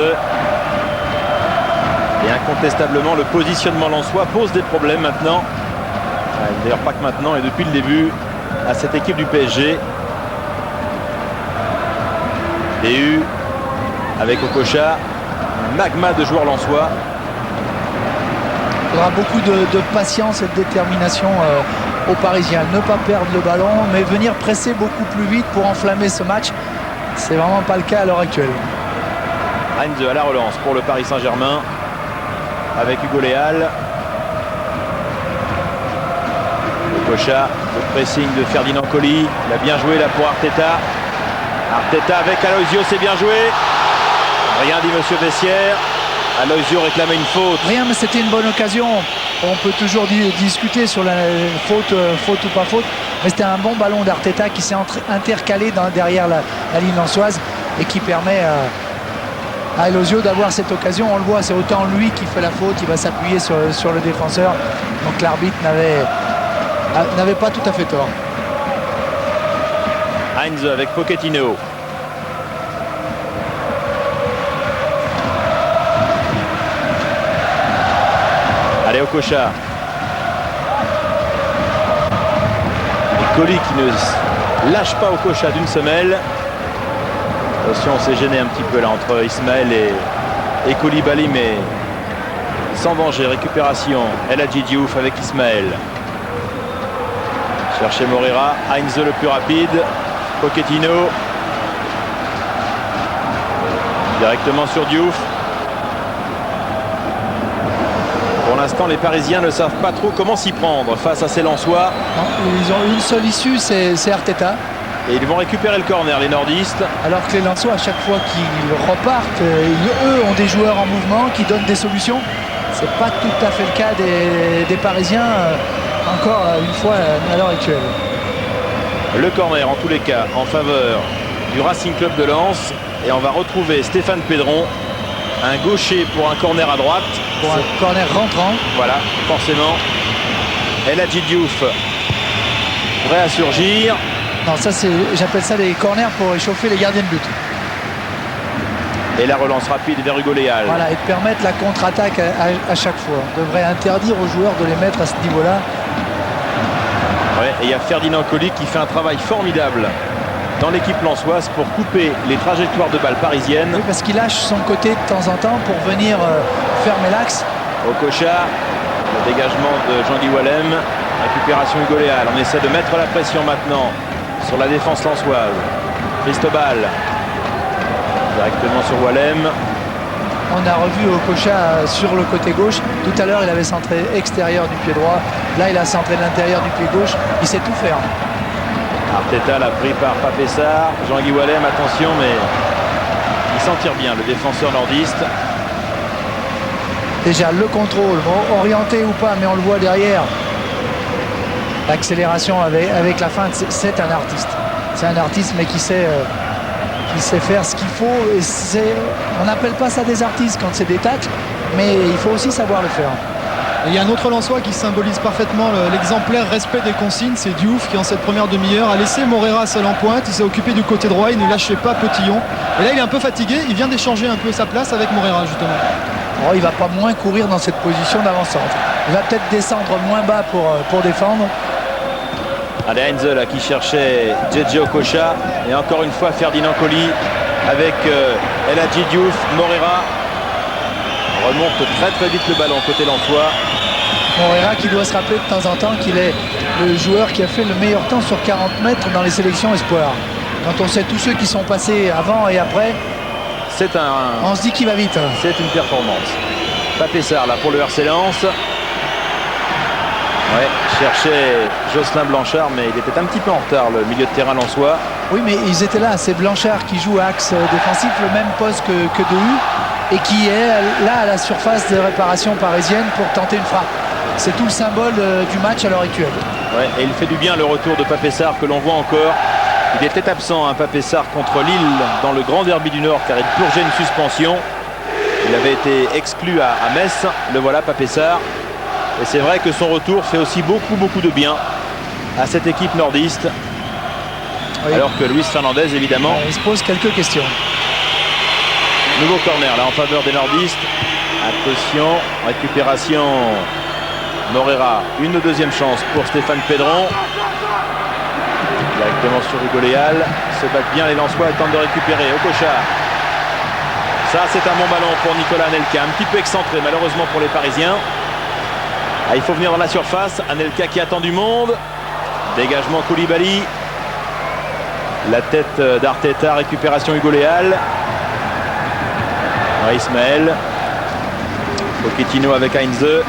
Et incontestablement, le positionnement lensois pose des problèmes maintenant. D'ailleurs, pas que maintenant, et depuis le début, à cette équipe du PSG. Déhu avec Okocha, un magma de joueurs lensois. Il y aura beaucoup de patience et de détermination aux Parisiens. Ne pas perdre le ballon, mais venir presser beaucoup plus vite pour enflammer ce match. C'est vraiment pas le cas à l'heure actuelle. Heinze à la relance pour le Paris Saint-Germain avec Hugo Léal. Okocha, le pressing de Ferdinand Coly. Il a bien joué là pour Arteta. Arteta avec Aloisio, c'est bien joué. Rien dit monsieur Bessières. Aloisio réclamait une faute. Rien, mais c'était une bonne occasion. On peut toujours discuter sur la faute ou pas faute. Mais c'était un bon ballon d'Arteta qui s'est intercalé derrière la ligne lensoise et qui permet à Aloisio d'avoir cette occasion. On le voit, c'est autant lui qui fait la faute. Il va s'appuyer sur le défenseur. Donc l'arbitre n'avait pas tout à fait tort. Heinze avec Pochettino. Allez, Okocha. Et Coly qui ne lâche pas Okocha d'une semelle. Attention, on s'est gêné un petit peu là entre Ismaël et Koulibaly, mais sans danger. Récupération. El Hadji Diouf avec Ismaël. Chercher Moreira. Heinze le plus rapide. Pochettino. Directement sur Diouf. Pour l'instant, les Parisiens ne savent pas trop comment s'y prendre face à ces Lensois. Ils ont une seule issue, c'est Arteta. Et ils vont récupérer le corner, les nordistes. Alors que les Lensois, à chaque fois qu'ils repartent, eux ont des joueurs en mouvement qui donnent des solutions. C'est pas tout à fait le cas des Parisiens, encore une fois à l'heure actuelle. Le corner, en tous les cas, en faveur du Racing Club de Lens. Et on va retrouver Stéphane Pedron, un gaucher pour un corner à droite. Pour un corner rentrant. Voilà, forcément. El Hadji Diouf, prêt à surgir. Non, ça j'appelle ça des corners pour échauffer les gardiens de but. Et la relance rapide vers Hugo Léal. Voilà, et de permettre la contre-attaque à chaque fois. On devrait interdire aux joueurs de les mettre à ce niveau-là. Ouais, et il y a Ferdinand Coly qui fait un travail formidable dans l'équipe lensoise pour couper les trajectoires de balles parisiennes. Oui, parce qu'il lâche son côté de temps en temps pour venir fermer l'axe. Okocha, le dégagement de Jean-Guy Wallem, récupération Hugo Léal. On essaie de mettre la pression maintenant sur la défense lensoise. Cristobal, directement sur Wallem. On a revu Okocha sur le côté gauche. Tout à l'heure, il avait centré extérieur du pied droit. Là, il a centré l'intérieur du pied gauche. Il sait tout faire. Arteta l'a pris par Pape Sarr. Jean-Guy Wallem, attention, mais il s'en tire bien, le défenseur nordiste. Déjà, le contrôle, bon, orienté ou pas, mais on le voit derrière. L'accélération avec la feinte, c'est un artiste. C'est un artiste, mais qui sait faire ce qu'il faut. Et on n'appelle pas ça des artistes quand c'est des tacles, mais il faut aussi savoir le faire. Et il y a un autre Lensois qui symbolise parfaitement l'exemplaire respect des consignes, c'est Diouf qui en cette première demi-heure a laissé Moreira seul en pointe, il s'est occupé du côté droit, il ne lâchait pas Petillon. Et là il est un peu fatigué, il vient d'échanger un peu sa place avec Moreira justement. Oh, il va pas moins courir dans cette position d'avant-centre. Il va peut-être descendre moins bas pour défendre. Allez, Heinze là qui cherchait JJ Okocha. Et encore une fois Ferdinand Coly avec El Hadji Diouf. Moreira remonte très vite le ballon côté lensois. Moreira qui doit se rappeler de temps en temps qu'il est le joueur qui a fait le meilleur temps sur 40 mètres dans les sélections espoirs. Quand on sait tous ceux qui sont passés avant et après, on se dit qu'il va vite. C'est une performance. Pape Sarr là pour le RC Lens. Ouais, cherchait Jocelyn Blanchard, mais il était un petit peu en retard, le milieu de terrain lensois. Oui, mais ils étaient là. C'est Blanchard qui joue à axe défensif, le même poste que Dehu, et qui est là à la surface de réparation parisienne pour tenter une frappe. C'est tout le symbole du match à l'heure actuelle. Ouais, et il fait du bien le retour de Pape Sarr que l'on voit encore. Il était absent, hein, Pape Sarr contre Lille dans le Grand Derby du Nord car il purgeait une suspension. Il avait été exclu à Metz. Le voilà, Pape Sarr. Et c'est vrai que son retour fait aussi beaucoup de bien à cette équipe nordiste. Oui. Alors que Luis Fernandez, évidemment, il se pose quelques questions. Nouveau corner là en faveur des nordistes. Attention, récupération. Moreira, une deuxième chance pour Stéphane Pedron. Directement sur Hugo Léal. Se battent bien les Lensois et tentent de récupérer. Okocha. Ça, c'est un bon ballon pour Nicolas Anelka. Un petit peu excentré, malheureusement, pour les Parisiens. Ah, il faut venir dans la surface. Anelka qui attend du monde. Dégagement Koulibaly. La tête d'Arteta. Récupération Hugo Léal. Ouais, Ismaël. Pochettino avec Heinze.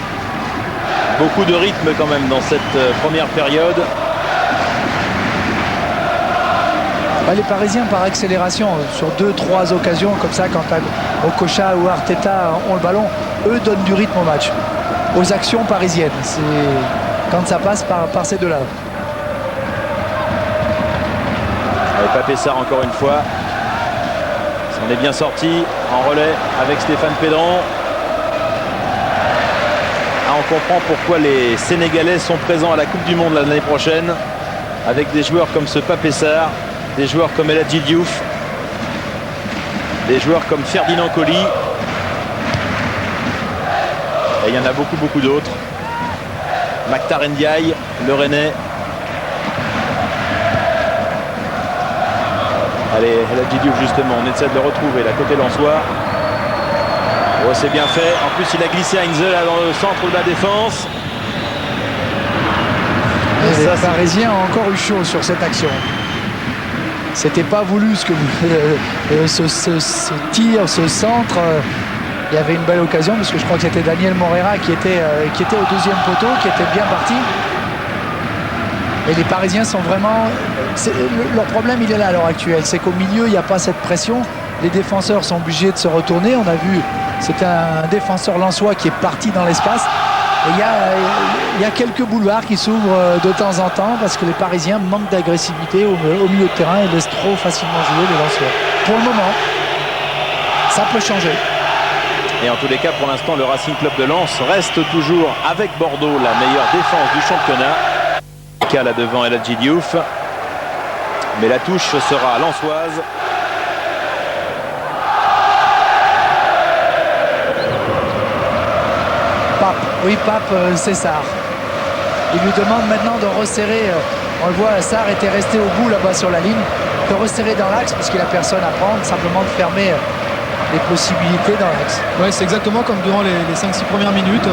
Beaucoup de rythme quand même dans cette première période. Les Parisiens par accélération sur 2-3 occasions comme ça, quand Okocha ou Arteta ont le ballon, eux donnent du rythme au match, aux actions parisiennes. C'est quand ça passe par ces deux-là. Pape Sarr encore une fois. On est bien sorti en relais avec Stéphane Pédron. On comprend pourquoi les Sénégalais sont présents à la Coupe du Monde l'année prochaine, avec des joueurs comme ce Pape Sarr, des joueurs comme El Hadji Diouf, des joueurs comme Ferdinand Coly. Et il y en a beaucoup d'autres. Mactar Ndiaye, le Rennais. Allez, El Hadji Diouf justement, on essaie de le retrouver là côté Lensois. Oh, c'est bien fait. En plus, il a glissé Heinze là dans le centre de la défense. Et les Parisiens ont encore eu chaud sur cette action. C'était pas voulu ce ce tir, ce centre. Il y avait une belle occasion parce que je crois que c'était Daniel Morera qui était au deuxième poteau, qui était bien parti. Et les Parisiens sont vraiment... leur problème, il est là à l'heure actuelle. C'est qu'au milieu, il n'y a pas cette pression. Les défenseurs sont obligés de se retourner. On a vu, c'est un défenseur lensois qui est parti dans l'espace. Et il y a quelques boulevards qui s'ouvrent de temps en temps parce que les Parisiens manquent d'agressivité au milieu de terrain et laissent trop facilement jouer les Lensois. Pour le moment, ça peut changer. Et en tous les cas, pour l'instant, le Racing Club de Lens reste toujours avec Bordeaux la meilleure défense du championnat. Là devant El Hadji Diouf. Mais la touche sera lensoise. Pape Sarr. Il lui demande maintenant de resserrer. On le voit, Sarr était resté au bout là-bas sur la ligne. De resserrer dans l'axe parce qu'il n'a personne à prendre. Simplement de fermer les possibilités dans l'axe. Ouais, c'est exactement comme durant les 5-6 premières minutes.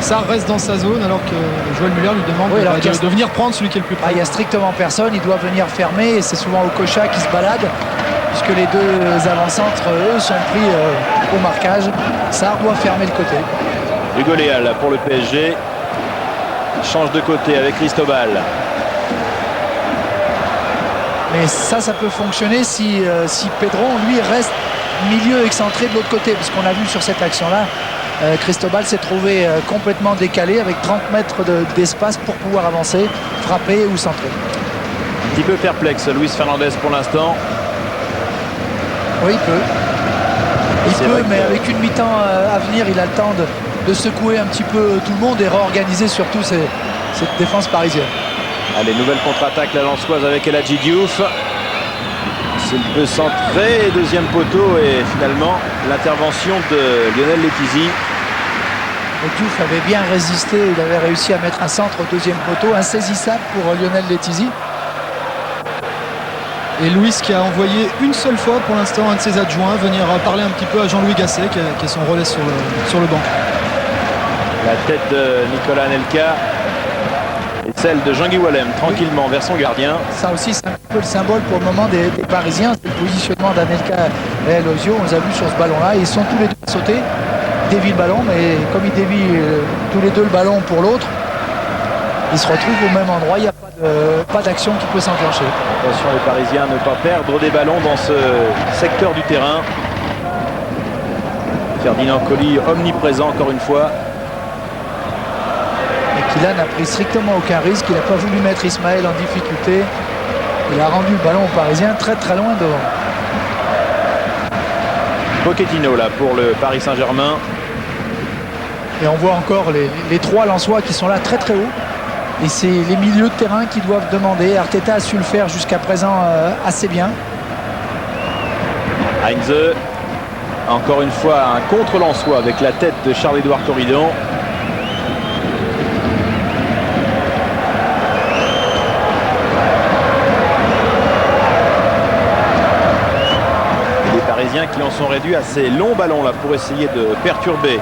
Sarr reste dans sa zone alors que Joël Muller lui demande de venir prendre celui qui est le plus près. Il n'y a strictement personne. Il doit venir fermer. Et c'est souvent Okocha qui se balade. Puisque les deux avant-centres, eux, sont pris au marquage. Sarr doit fermer le côté. Hugo Léal pour le PSG. Il change de côté avec Cristobal. Mais ça peut fonctionner si Pedron, lui, reste milieu excentré de l'autre côté. Parce qu'on a vu sur cette action-là, Cristobal s'est trouvé complètement décalé avec 30 mètres d'espace pour pouvoir avancer, frapper ou centrer. Un petit peu perplexe, Luis Fernandez pour l'instant. Oui, il peut. Il peut, mais avec une mi-temps à venir, il a le temps de secouer un petit peu tout le monde et réorganiser surtout cette défense parisienne. Allez, nouvelle contre-attaque la Lensoise avec El Hadji Diouf. S'il peut centrer, deuxième poteau et finalement l'intervention de Lionel Letizy. Diouf avait bien résisté, il avait réussi à mettre un centre au deuxième poteau, insaisissable pour Lionel Letizy. Et Louis qui a envoyé une seule fois pour l'instant un de ses adjoints venir parler un petit peu à Jean-Louis Gasset qui est son relais sur le banc. La tête de Nicolas Anelka et celle de Jean-Guy Wallem tranquillement vers son gardien. Ça aussi c'est un peu le symbole pour le moment des Parisiens, c'est le positionnement d'Anelka et Elosio. On les a vu sur ce ballon là, ils sont tous les deux à sauter, dévient le ballon, mais comme ils dévient tous les deux le ballon pour l'autre, ils se retrouvent au même endroit, il n'y a pas d'action qui peut s'enclencher. Attention les Parisiens à ne pas perdre des ballons dans ce secteur du terrain. Ferdinand Coly omniprésent encore une fois. Et Kylian n'a pris strictement aucun risque, il n'a pas voulu mettre Ismaël en difficulté. Il a rendu le ballon aux Parisiens très loin devant. Pochettino là pour le Paris Saint-Germain. Et on voit encore les trois Lensois qui sont là très haut. Et c'est les milieux de terrain qui doivent demander. Arteta a su le faire jusqu'à présent assez bien. Heinze, encore une fois un contre-Lensois avec la tête de Charles-Édouard Corridon. Les Parisiens qui en sont réduits à ces longs ballons là pour essayer de perturber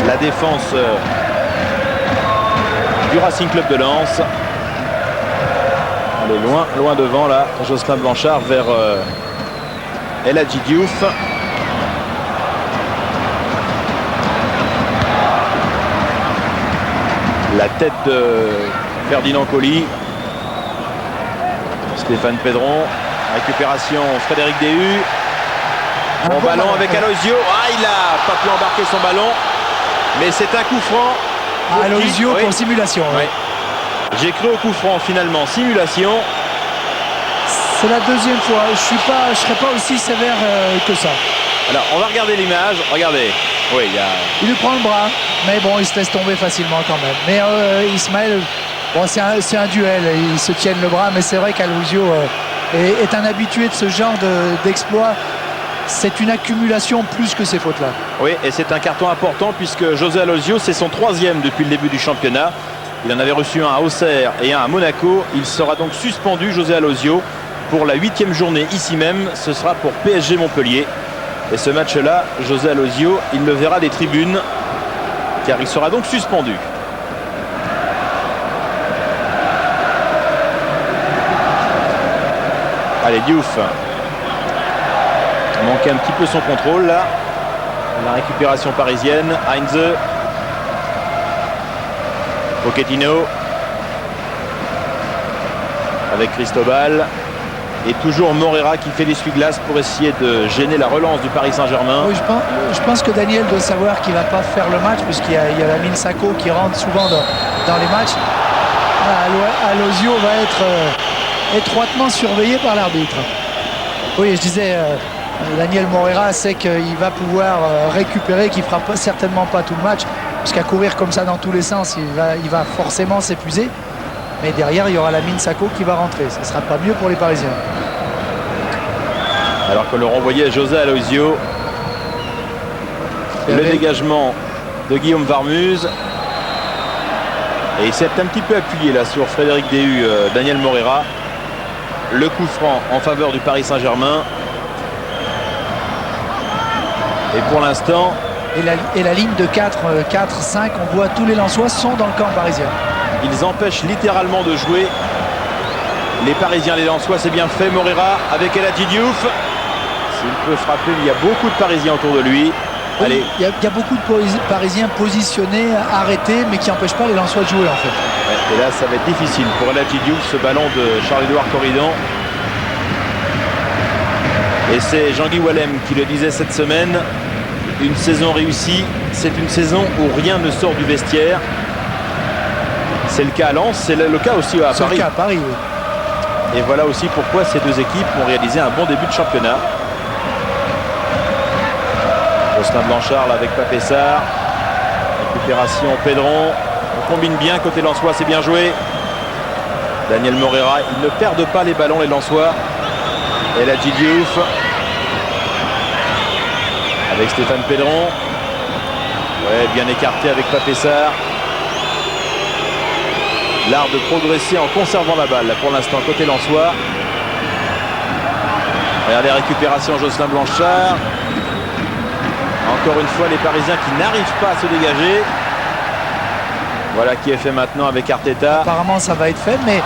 la défense du Racing Club de Lens. Allez, loin devant là, Jocelyn Blanchard vers El Hadji Diouf. La tête de Ferdinand Coly. Stéphane Pedron. Récupération Frédéric Déhu. Bon ballon avec Aloisio. Ah, il a pas pu embarquer son ballon. Mais c'est un coup franc. Aloisio pour simulation. Oui. J'ai cru au coup franc finalement. Simulation. C'est la deuxième fois. Je ne serai pas aussi sévère que ça. Alors on va regarder l'image. Regardez. Oui, il lui prend le bras. Mais bon, il se laisse tomber facilement quand même. Mais Ismaël, bon, c'est un duel. Ils se tiennent le bras. Mais c'est vrai qu'Aloisio est un habitué de ce genre d'exploit. C'est une accumulation plus que ces fautes-là. Oui, et c'est un carton important puisque José Aloisio, c'est son 3e depuis le début du championnat. Il en avait reçu un à Auxerre et un à Monaco. Il sera donc suspendu, José Aloisio, pour la 8e journée ici même. Ce sera pour PSG Montpellier. Et ce match-là, José Aloisio, il le verra des tribunes car il sera donc suspendu. Allez, Diouf. Manquait un petit peu son contrôle là. La récupération parisienne. Heinze. Pochettino. Avec Cristobal. Et toujours Morera qui fait l'essuie-glace pour essayer de gêner la relance du Paris Saint-Germain. Oui, je pense que Daniel doit savoir qu'il ne va pas faire le match puisqu'il y a Lamine Sako qui rentre souvent dans les matchs. Aloisio va être étroitement surveillé par l'arbitre. Oui, je disais... Daniel Morera sait qu'il va pouvoir récupérer, qu'il ne fera certainement pas tout le match, puisqu'à courir comme ça dans tous les sens, il va forcément s'épuiser. Mais derrière, il y aura Lamine Sako qui va rentrer. Ce ne sera pas mieux pour les Parisiens. Alors que le renvoyait José Aloisio. Le dégagement de Guillaume Varmuz. Et il s'est un petit peu appuyé là sur Frédéric Déhu, Daniel Morera. Le coup franc en faveur du Paris Saint-Germain. Et pour l'instant... Et la ligne de 4, 5, on voit tous les Lensois sont dans le camp parisien. Ils empêchent littéralement de jouer. Les Parisiens, les Lensois, c'est bien fait. Morera avec El Hadji Diouf. S'il peut frapper, il y a beaucoup de Parisiens autour de lui. Oui, allez. Il y a beaucoup de Parisiens positionnés, arrêtés, mais qui n'empêchent pas les Lensois de jouer en fait. Ouais, et là, ça va être difficile pour El Hadji Diouf, ce ballon de Charles-Édouard Corridon. Et c'est Jean-Guy Wallem qui le disait cette semaine. Une saison réussie, c'est une saison où rien ne sort du vestiaire. C'est le cas à Lens, c'est le cas aussi à Paris. C'est le cas à Paris, oui. Et voilà aussi pourquoi ces deux équipes ont réalisé un bon début de championnat. Jocelyn Blanchard là, avec Pape Sarr. Récupération Pedron. On combine bien côté Lensois, c'est bien joué. Daniel Morera, ils ne perdent pas les ballons les Lensois. El Hadji Diouf. Avec Stéphane Pedron. Ouais, bien écarté avec Pape Sarr. L'art de progresser en conservant la balle là, pour l'instant côté Lensois. Regardez, récupération Jocelyn Blanchard. Encore une fois les Parisiens qui n'arrivent pas à se dégager. Voilà qui est fait maintenant avec Arteta. Apparemment ça va être fait, mais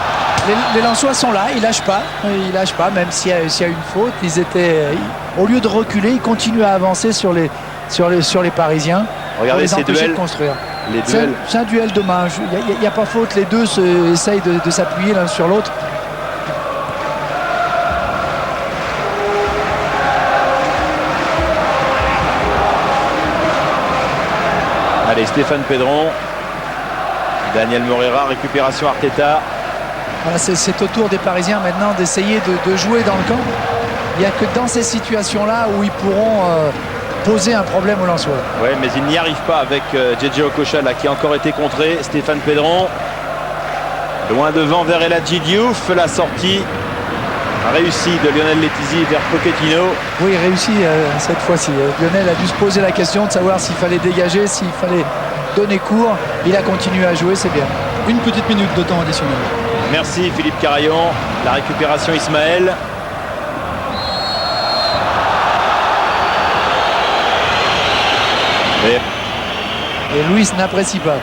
les Lensois sont là, ils lâchent pas, même s'il y a une faute. Ils étaient, au lieu de reculer, ils continuent à avancer sur les Parisiens. Regardez pour les ces duels. De construire. C'est un duel de main. Il n'y a pas faute, les deux essayent de s'appuyer l'un sur l'autre. Allez, Stéphane Pedron. Daniel Morera, récupération Arteta. Voilà, c'est au tour des Parisiens maintenant d'essayer de jouer dans le camp. Il n'y a que dans ces situations-là où ils pourront poser un problème aux Lensois. Oui, mais ils n'y arrivent pas avec JJ Okocha là, qui a encore été contré. Stéphane Pedron. Loin devant vers El Hadji Diouf. La sortie réussie de Lionel Letizy vers Pochettino. Oui, réussi cette fois-ci. Lionel a dû se poser la question de savoir s'il fallait dégager, s'il fallait donner cours. Il a continué à jouer, c'est bien. Une petite minute de temps additionnel. Merci Philippe Carayon. La récupération Ismaël. Et Luis n'apprécie pas.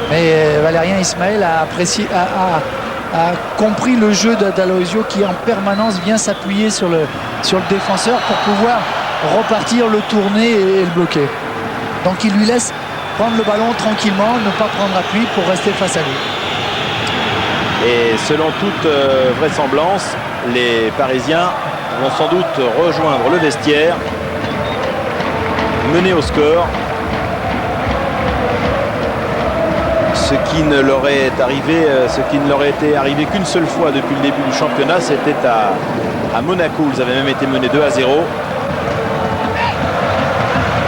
Mais Valérien Ismaël a compris le jeu d'Aloisio qui en permanence vient s'appuyer sur le défenseur pour pouvoir repartir, le tourner et le bloquer. Donc il lui laisse prendre le ballon tranquillement, ne pas prendre appui pour rester face à lui. Et selon toute vraisemblance, les Parisiens vont sans doute rejoindre le vestiaire, mener au score. Ce qui ne leur est arrivé, été arrivé qu'une seule fois depuis le début du championnat, c'était à Monaco. Ils avaient même été menés 2-0. Et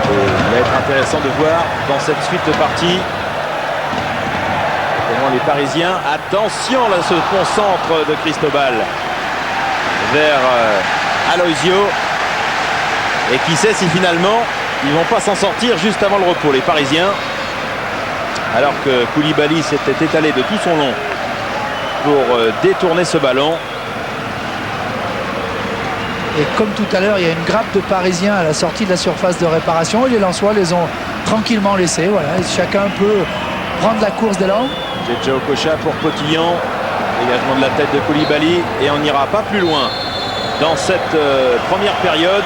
il va être intéressant de voir dans cette suite de partie comment les Parisiens, attention là, ce concentre de Cristobal vers Aloisio, et qui sait si finalement ils vont pas s'en sortir juste avant le repos, les Parisiens, alors que Koulibaly s'était étalé de tout son long pour détourner ce ballon. Et comme tout à l'heure, il y a une grappe de Parisiens à la sortie de la surface de réparation, et les Lensois les ont tranquillement laissés. Voilà, et chacun peut prendre la course d'élan. Djedje Okocha pour Potillon, dégagement de la tête de Koulibaly, et on n'ira pas plus loin dans cette première période.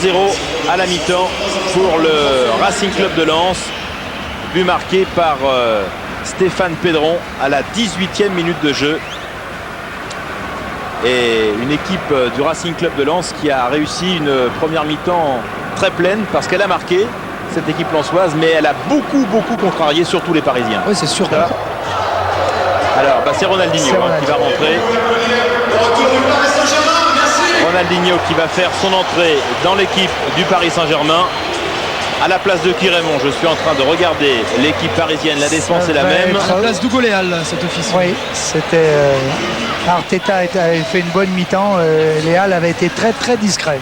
1-0 à la mi-temps pour le Racing Club de Lens, but marqué par Stéphane Pedron à la 18e minute de jeu. Et une équipe du Racing Club de Lens qui a réussi une première mi-temps très pleine, parce qu'elle a marqué, cette équipe lensoise, mais elle a beaucoup contrarié surtout les Parisiens. Oui, c'est sûr. Alors c'est Ronaldinho qui va rentrer. Ronaldinho qui va faire son entrée dans l'équipe du Paris Saint-Germain à la place de Qui-Raymond. Je suis en train de regarder l'équipe parisienne, la défense est la même. À la place d'Hugo Léal, cet officier. Oui, c'était Arteta avait fait une bonne mi-temps. Léal avait été très discret.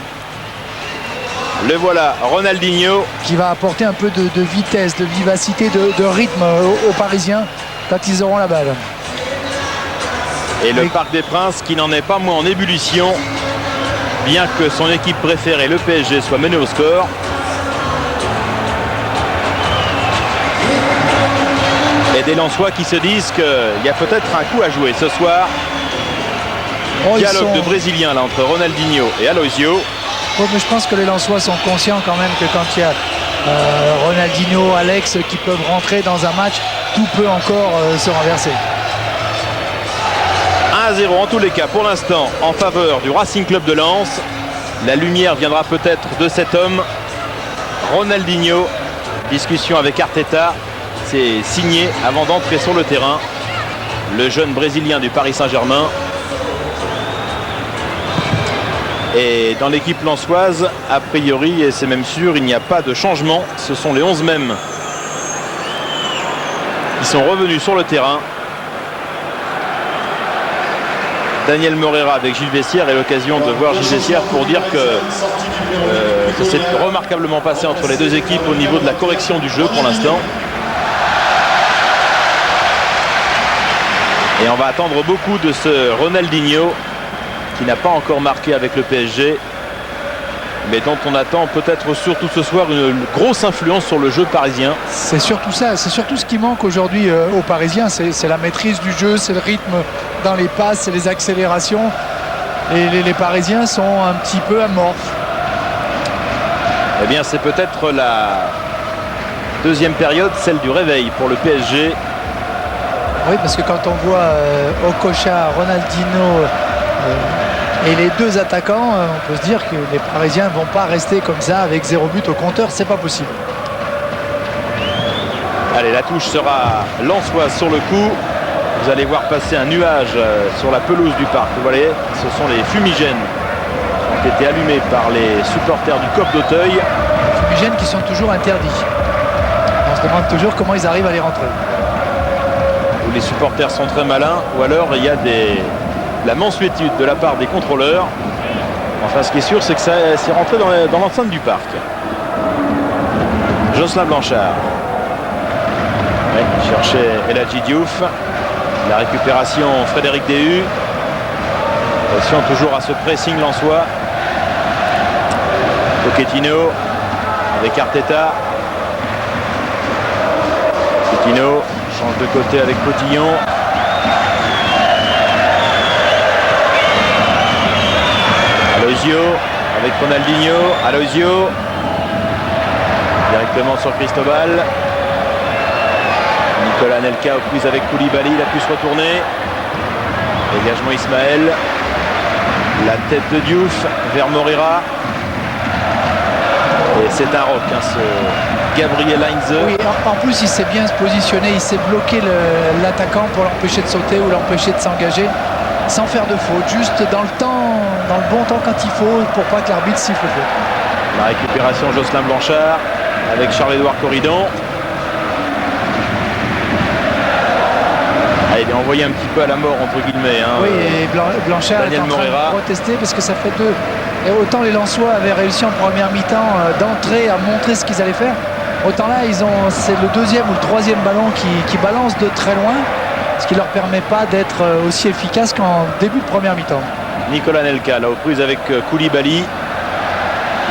Le voilà, Ronaldinho, qui va apporter un peu de vitesse, de vivacité, de rythme aux Parisiens quand ils auront la balle. Et le Parc des Princes qui n'en est pas moins en ébullition, bien que son équipe préférée, le PSG, soit menée au score. Et des Lensois qui se disent qu'il y a peut-être un coup à jouer ce soir. Dialogue de Brésiliens là entre Ronaldinho et Aloisio. Oui, mais je pense que les Lensois sont conscients quand même que quand il y a Ronaldinho, Alex qui peuvent rentrer dans un match, tout peut encore se renverser. 1-0 en tous les cas pour l'instant en faveur du Racing Club de Lens. La lumière viendra peut-être de cet homme, Ronaldinho. Discussion avec Arteta, c'est signé avant d'entrer sur le terrain, le jeune Brésilien du Paris Saint-Germain. Et dans l'équipe lensoise, a priori, et c'est même sûr, il n'y a pas de changement. Ce sont les 11 mêmes qui sont revenus sur le terrain. Daniel Moreira avec Gilles Vessière, et l'occasion de voir Gilles Vessière pour dire que c'est remarquablement passé entre les deux équipes au niveau de la correction du jeu pour l'instant. Et on va attendre beaucoup de ce Ronaldinho qui n'a pas encore marqué avec le PSG, mais dont on attend peut-être surtout ce soir une grosse influence sur le jeu parisien. C'est surtout ça, c'est surtout ce qui manque aujourd'hui aux Parisiens, c'est la maîtrise du jeu, c'est le rythme dans les passes, c'est les accélérations. Et les Parisiens sont un petit peu amorphes. Eh bien, c'est peut-être la deuxième période, celle du réveil pour le PSG. Oui, parce que quand on voit Okocha, Ronaldinho et les deux attaquants, on peut se dire que les Parisiens ne vont pas rester comme ça avec 0 but au compteur, c'est pas possible. Allez, la touche sera lensoise sur le coup. Vous allez voir passer un nuage sur la pelouse du parc. Vous voyez, ce sont les fumigènes qui ont été allumés par les supporters du COP d'Auteuil. Les fumigènes qui sont toujours interdits. On se demande toujours comment ils arrivent à les rentrer. Où les supporters sont très malins, ou alors il y a la mansuétude de la part des contrôleurs. Enfin, ce qui est sûr, c'est que ça s'est rentré dans l'enceinte du parc. Jocelyn Blanchard. Ouais, il cherchait Eladji Diouf. La récupération, Frédéric Déhu. Attention toujours à ce pressing lensois. Pochettino avec Arteta. Pochettino change de côté avec Potillon. Aloisio avec Ronaldinho. Aloisio Directement sur Cristobal. Nicolas Anelka aux prises avec Koulibaly, il a pu se retourner. Dégagement Ismaël. La tête de Diouf vers Moreira. Et c'est un roc, hein, ce Gabriel Heinze. Oui, en plus il sait bien se positionner, il sait bloquer l'attaquant pour l'empêcher de sauter ou l'empêcher de s'engager sans faire de faute, juste dans le bon temps quand il faut pour pas que l'arbitre siffle faute. La récupération Jocelyn Blanchard avec Charles-Édouard Corridon. Ah, il est envoyé un petit peu à la mort entre guillemets. Hein, oui, et Blanchard est en train de protester parce que ça fait deux. Et autant les Lensois avaient réussi en première mi-temps d'entrer à montrer ce qu'ils allaient faire, autant là c'est le deuxième ou le troisième ballon qui balance de très loin, ce qui leur permet pas d'être aussi efficace qu'en début de première mi-temps. Nicolas Anelka là aux prises avec Koulibaly.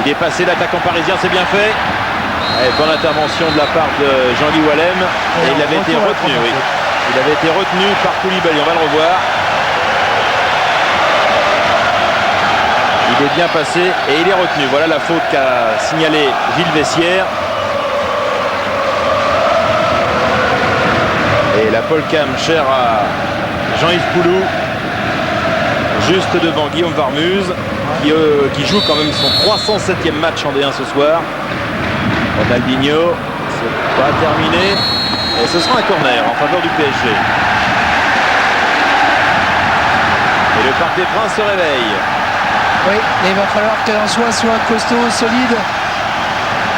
Il est passé l'attaquant parisien, c'est bien fait. Et bonne intervention de la part de Jean-Louis Wallem. Et il avait été retenu, oui. Il avait été retenu par Koulibaly, on va le revoir. Il est bien passé et il est retenu. Voilà la faute qu'a signalé Gilles Vessière. Et la pole cam chère à Jean-Yves Poulou. Juste devant Guillaume Varmuse. Qui joue quand même son 307e match en D1 ce soir. Ronaldinho, c'est pas terminé. Et ce sera un corner en faveur du PSG. Et le Parc des Princes se réveille. Oui, et il va falloir que Lensois soit costaud, solide.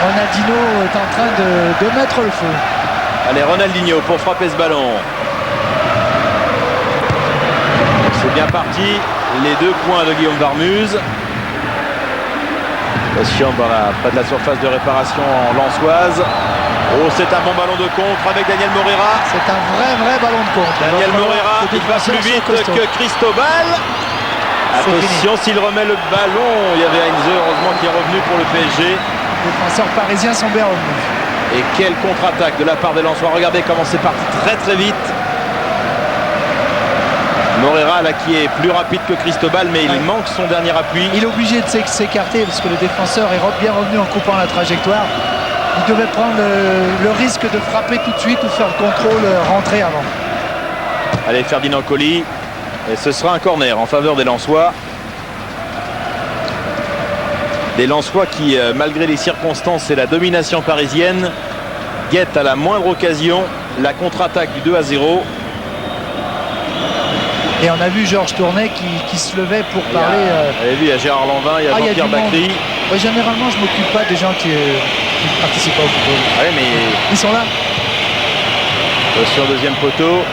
Ronaldinho est en train de mettre le feu. Allez, Ronaldinho pour frapper ce ballon. C'est bien parti. Les 2 points de Guillaume Varmuse. Attention près de la surface de réparation en Lensoise. Oh, c'est un bon ballon de contre avec Daniel Moreira. C'est un vrai ballon de contre. Daniel Moreira, il va plus vite que Cristobal. Attention, s'il remet le ballon, il y avait Heinze, heureusement, qui est revenu pour le PSG. Les défenseurs parisiens sont bien revenus. Et quelle contre-attaque de la part des Lensois. Regardez comment c'est parti très vite. Moreira là qui est plus rapide que Cristobal, mais il manque son dernier appui. Il est obligé de s'écarter parce que le défenseur est bien revenu en coupant la trajectoire. Il devait prendre le risque de frapper tout de suite ou faire le contrôle, rentrer avant. Allez, Ferdinand Coly. Et ce sera un corner en faveur des Lensois. Des Lensois qui, malgré les circonstances et la domination parisienne, guettent à la moindre occasion la contre-attaque du 2-0. Et on a vu Georges Tournet qui se levait pour parler. Vous avez vu, il y a Gérard Lanvin, il y a Jean-Pierre Bacry. Ouais, généralement, je ne m'occupe pas des gens qui ne participent pas au football. Ah ouais, mais ils sont là. Sur deuxième poteau.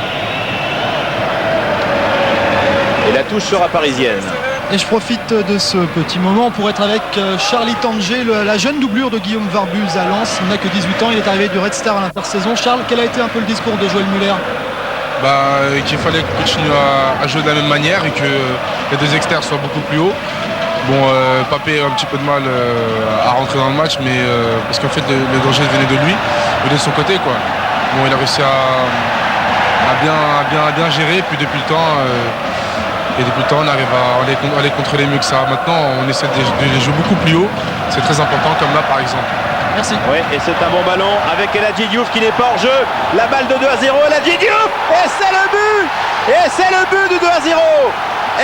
Et la touche sera parisienne. Et je profite de ce petit moment pour être avec Charlie Tanger, la jeune doublure de Guillaume Varmuse à Lens. Il n'a que 18 ans, il est arrivé du Red Star à l'intersaison. Charles, quel a été un peu le discours de Joël Muller? Qu'il fallait continuer à jouer de la même manière et que les 2 externes soient beaucoup plus hauts. Bon, Papé a un petit peu de mal à rentrer dans le match, mais parce qu'en fait le danger venait de lui, mais de son côté quoi. Bon, il a réussi à bien gérer, puis depuis le temps, on arrive à les contrôler mieux que ça. Maintenant, on essaie de les jouer beaucoup plus haut. C'est très important, comme là par exemple. Merci. Oui, et c'est un bon ballon avec El Hadji Diouf qui n'est pas hors jeu. La balle de 2-0, El Hadji Diouf. Et c'est le but. Et c'est le but du 2-0.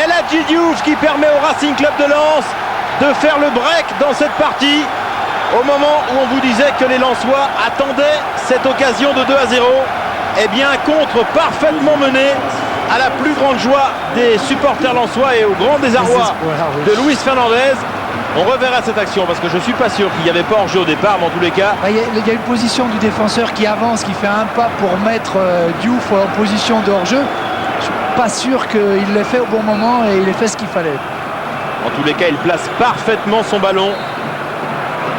El Hadji Diouf qui permet au Racing Club de Lens de faire le break dans cette partie. Au moment où on vous disait que les Lensois attendaient cette occasion de 2-0. Eh bien, un contre parfaitement mené à la plus grande joie des supporters lensois et au grand désarroi de Luis Fernandez. On reverra cette action parce que je ne suis pas sûr qu'il n'y avait pas hors-jeu au départ, mais en tous les cas... Il y a une position du défenseur qui avance, qui fait un pas pour mettre Diouf en position de hors-jeu. Je ne suis pas sûr qu'il l'ait fait au bon moment et il ait fait ce qu'il fallait. En tous les cas, il place parfaitement son ballon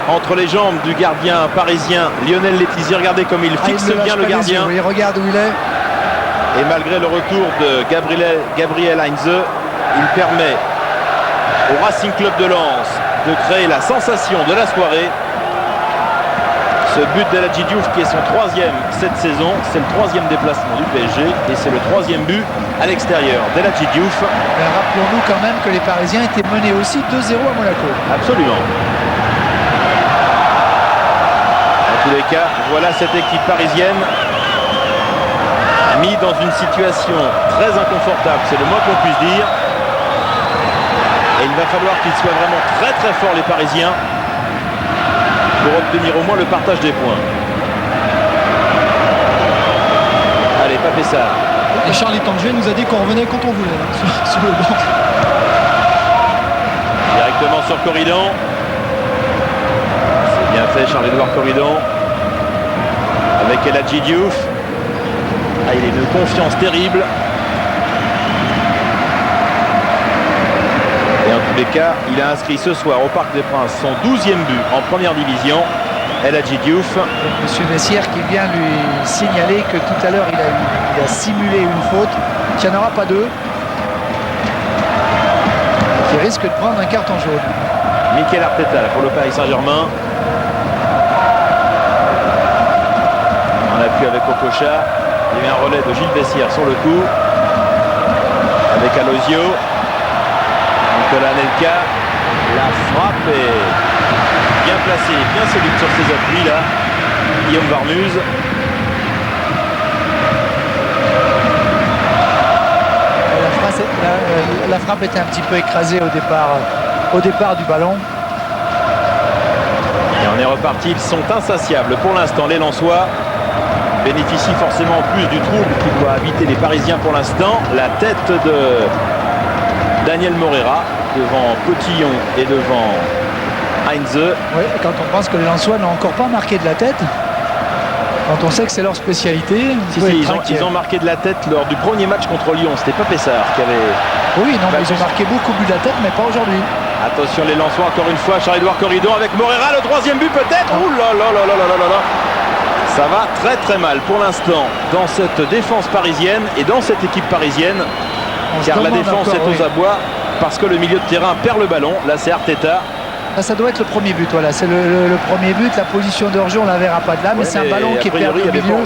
entre les jambes du gardien parisien Lionel Letizier. Regardez comme il fixe bien le gardien. Il regarde où il est. Et malgré le retour de Gabriel Heinze, il permet au Racing Club de Lens de créer la sensation de la soirée. Ce but d'El Hadji Diouf qui est son 3e cette saison, c'est le 3e déplacement du PSG et c'est le 3e but à l'extérieur d'El Hadji Diouf. Rappelons-nous quand même que les Parisiens étaient menés aussi 2-0 à Monaco. Absolument. tous les cas, voilà cette équipe parisienne mise dans une situation très inconfortable, c'est le moins qu'on puisse dire. Et il va falloir qu'ils soient vraiment très très forts les Parisiens pour obtenir au moins le partage des points. Allez, Pape Sarr. Et Charlie Tangier nous a dit qu'on revenait quand on voulait là, sur le banc. Directement sur Corridon. C'est bien fait, Charles-Édouard Corridon. Avec El Hadji Diouf. Ah, il a une confiance terrible. Et en tous les cas, il a inscrit ce soir au Parc des Princes son 12e but en première division. El Hadji Diouf. Monsieur Vessière qui vient lui signaler que tout à l'heure il a simulé une faute, qu'il n'y en aura pas deux. Qui risque de prendre un carton jaune. Mikel Arteta pour le Paris Saint-Germain. On appuie avec Okocha. Il y a un relais de Gilles Vessière sur le coup. Avec Alozio. Nicolas Anelka. La frappe est bien placée, bien solide sur ses appuis là. Guillaume Varmuz. La frappe était un petit peu écrasée au départ du ballon. Et on est reparti, ils sont insatiables pour l'instant. Les Lensois bénéficient forcément en plus du trouble qui doit habiter les Parisiens pour l'instant. La tête de Daniel Morera devant Cotillon et devant Heinze. Oui, quand on pense que les Lensois n'ont encore pas marqué de la tête, quand on sait que c'est leur spécialité, ils ont marqué de la tête lors du premier match contre Lyon. C'était pas Pessard qui avait... Oui, non, mais ils ont marqué beaucoup de la tête, mais pas aujourd'hui. Attention les Lensois, encore une fois, Charles-Édouard Corridon avec Morera, le troisième but peut-être. Ouh là là là là là là là. Ça va très très mal pour l'instant dans cette défense parisienne et dans cette équipe parisienne. Car la défense est aux abois parce que le milieu de terrain perd le ballon. Là c'est Arteta. Là, ça doit être le premier but, voilà, c'est le premier but. La position de hors-jeu, on la verra pas de là, mais c'est un ballon qui est perdu au milieu.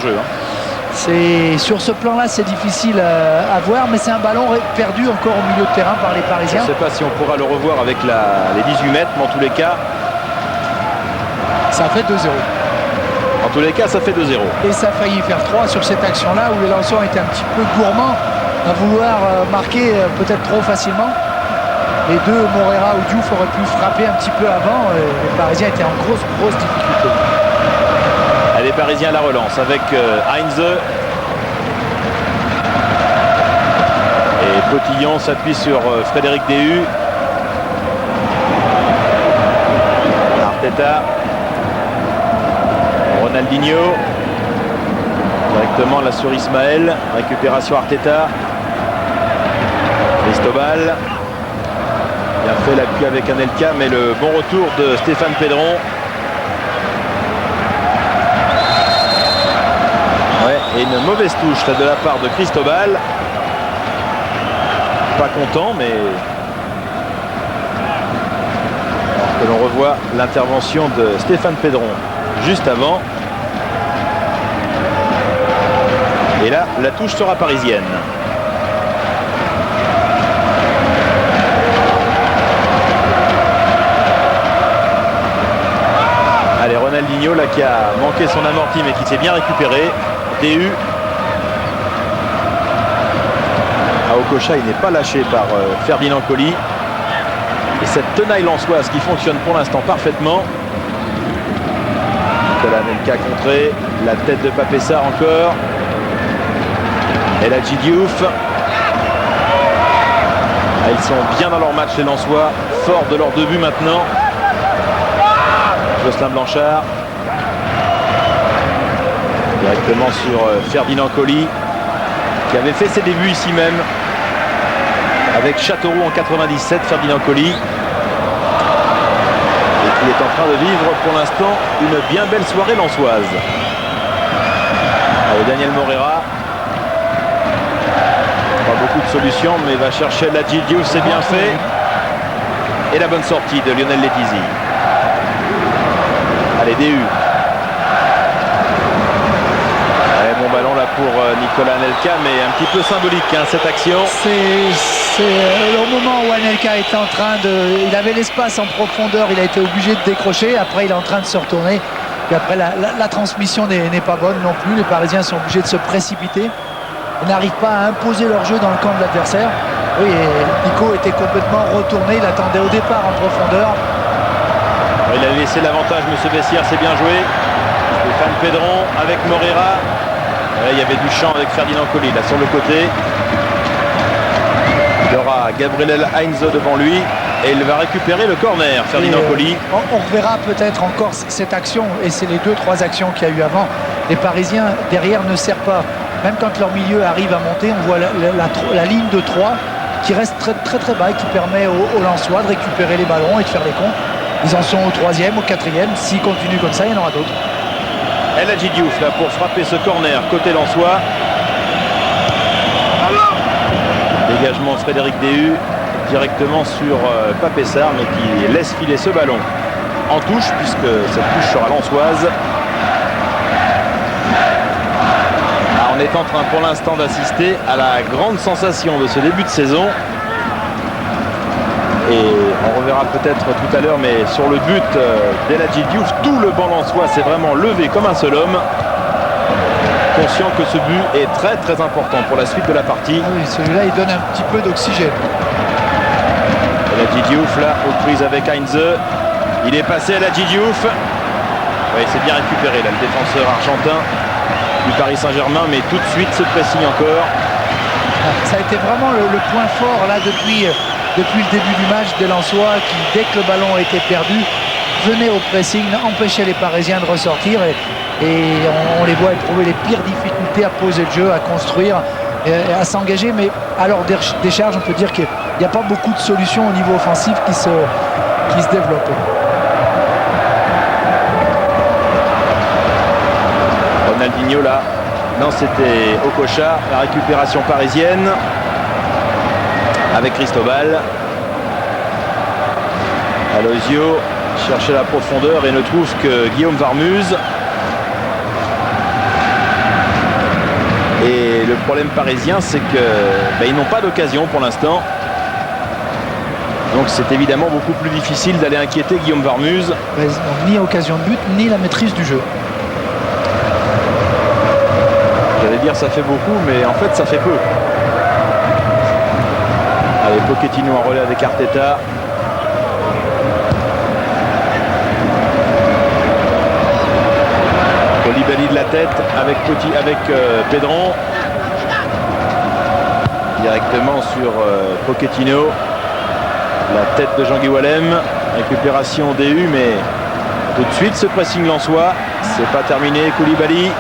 C'est sur ce plan-là, c'est difficile à voir, mais c'est un ballon perdu encore au milieu de terrain par les Parisiens. Je ne sais pas si on pourra le revoir avec les 18 mètres, mais en tous les cas, ça fait 2-0. En tous les cas, ça fait 2-0. Et ça a failli faire 3 sur cette action-là où les Lensois étaient un petit peu gourmands à vouloir marquer peut-être trop facilement. Les deux, Morera ou Diouf, auraient pu frapper un petit peu avant. Les Parisiens étaient en grosse difficulté. Les Parisiens à la relance avec Heinze. Et Cotillon s'appuie sur Frédéric Déhu. Arteta. Ronaldinho. Directement là sur Ismaël. Récupération Arteta. Cristobal. Bien fait l'appui avec Anelka, mais le bon retour de Stéphane Pedron. Et une mauvaise touche là, de la part de Cristobal. Pas content, mais alors que l'on revoit l'intervention de Stéphane Pedron juste avant. Et là, la touche sera parisienne. Allez, Ronaldinho là qui a manqué son amorti mais qui s'est bien récupéré. Déhu. Okocha, il n'est pas lâché par Ferdinand Coly. Et cette tenaille lensoise qui fonctionne pour l'instant parfaitement. Nicolas Anelka contré. La tête de Pape Sarr encore. El Hadji Diouf. Ils sont bien dans leur match les Lensois. Forts de leurs 2 buts maintenant. Jocelyn Blanchard. Directement sur Ferdinand Coly, qui avait fait ses débuts ici même avec Châteauroux en 97, Ferdinand Coly, et qui est en train de vivre pour l'instant une bien belle soirée lensoise. Allez, Daniel Morera, pas beaucoup de solutions, mais va chercher la Diouf, c'est bien fait, et la bonne sortie de Lionel Letizy. Allez, Déhu. Bon ballon là pour Nicolas Anelka, mais un petit peu symbolique hein, cette action. C'est au moment où Anelka était en train de... Il avait l'espace en profondeur, il a été obligé de décrocher. Après, il est en train de se retourner. Puis après, la transmission n'est pas bonne non plus. Les Parisiens sont obligés de se précipiter. Ils n'arrivent pas à imposer leur jeu dans le camp de l'adversaire. Oui, et Nico était complètement retourné. Il attendait au départ en profondeur. Il a laissé l'avantage, monsieur Bessières, c'est bien joué. Stéphane Pedron avec Moreira. Il y avait du champ avec Ferdinand Colli là sur le côté. Il aura Gabriel Heinze devant lui et il va récupérer le corner, Ferdinand Colli. On reverra peut-être encore cette action, et c'est les 2-3 actions qu'il y a eu avant. Les Parisiens derrière ne serrent pas. Même quand leur milieu arrive à monter, on voit la ligne de 3 qui reste très bas et qui permet aux Lensois de récupérer les ballons et de faire les comptes. Ils en sont au 3e, au 4e. S'ils continuent comme ça, il y en aura d'autres. El Hadji Diouf là pour frapper ce corner côté Lensois. Dégagement de Frédéric Déhu directement sur Pape Sarr, mais qui laisse filer ce ballon en touche, puisque cette touche sera lensoise. On est en train pour l'instant d'assister à la grande sensation de ce début de saison. Et on reverra peut-être tout à l'heure, mais sur le but d'El Hadji Diouf, tout le banc lensois s'est vraiment levé comme un seul homme, conscient que ce but est très important pour la suite de la partie. Ah oui, celui-là il donne un petit peu d'oxygène. El Hadji Diouf là aux prises avec Heinze. Il est passé El Hadji Diouf. Oui, c'est bien récupéré là, le défenseur argentin du Paris Saint-Germain, mais tout de suite ce pressing encore. Ça a été vraiment le point fort là depuis le début du match des Lensois qui, dès que le ballon était perdu, venaient au pressing, empêchaient les Parisiens de ressortir et on les voit éprouver les pires difficultés à poser le jeu, à construire et à s'engager, mais à leur décharge on peut dire qu'il n'y a pas beaucoup de solutions au niveau offensif qui se développent. Ronaldinho là, non c'était Okocha, la récupération parisienne avec Cristobal. Aloisio cherchait la profondeur et ne trouve que Guillaume Varmuz. Et le problème parisien, c'est que ils n'ont pas d'occasion pour l'instant. Donc c'est évidemment beaucoup plus difficile d'aller inquiéter Guillaume Varmuz. Ils n'ont ni occasion de but, ni la maîtrise du jeu. J'allais dire ça fait beaucoup, mais en fait ça fait peu. Allez, Pochettino en relais avec Arteta. Koulibaly de la tête avec Pedron. Directement sur Pochettino. La tête de Jean-Guy Wallem. Récupération DU, mais tout de suite ce pressing lensois. C'est pas terminé. Koulibaly.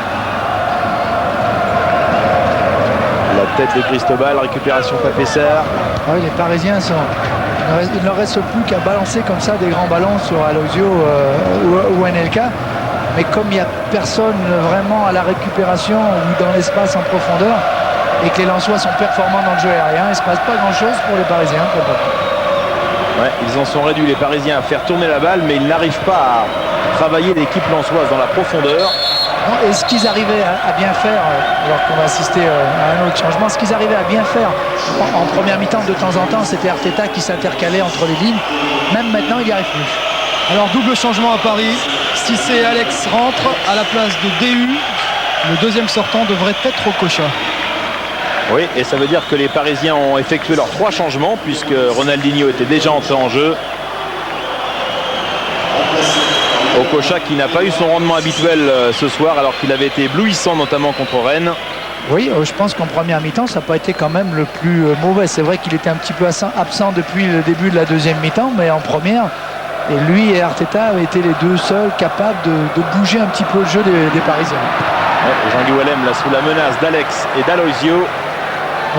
La tête de Cristobal. Récupération Pape Sarr. Ah oui, les Parisiens il ne leur reste plus qu'à balancer comme ça des grands ballons sur Aloisio ou Anelka. Mais comme il n'y a personne vraiment à la récupération ou dans l'espace en profondeur et que les Lensois sont performants dans le jeu aérien, il ne se passe pas grand-chose pour les Parisiens. Ouais, ils en sont réduits, les Parisiens, à faire tourner la balle, mais ils n'arrivent pas à travailler l'équipe lensoise dans la profondeur. Et ce qu'ils arrivaient à bien faire, alors qu'on va assister à un autre changement, ce qu'ils arrivaient à bien faire en première mi-temps de temps en temps, c'était Arteta qui s'intercalait entre les lignes. Même maintenant, il n'y arrive plus. Alors double changement à Paris. Cissé et Alex rentrent à la place de DU. Le deuxième sortant devrait être Okocha. Oui, et ça veut dire que les Parisiens ont effectué leurs 3 changements puisque Ronaldinho était déjà entré en jeu. Okocha qui n'a pas eu son rendement habituel ce soir alors qu'il avait été éblouissant notamment contre Rennes. Oui, je pense qu'en première mi-temps, ça n'a pas été quand même le plus mauvais. C'est vrai qu'il était un petit peu absent depuis le début de la deuxième mi-temps, mais en première, et lui et Arteta avaient été les deux seuls capables de bouger un petit peu le jeu des Parisiens. Ouais, Jean-Guy Wallem là sous la menace d'Alex et d'Aloisio.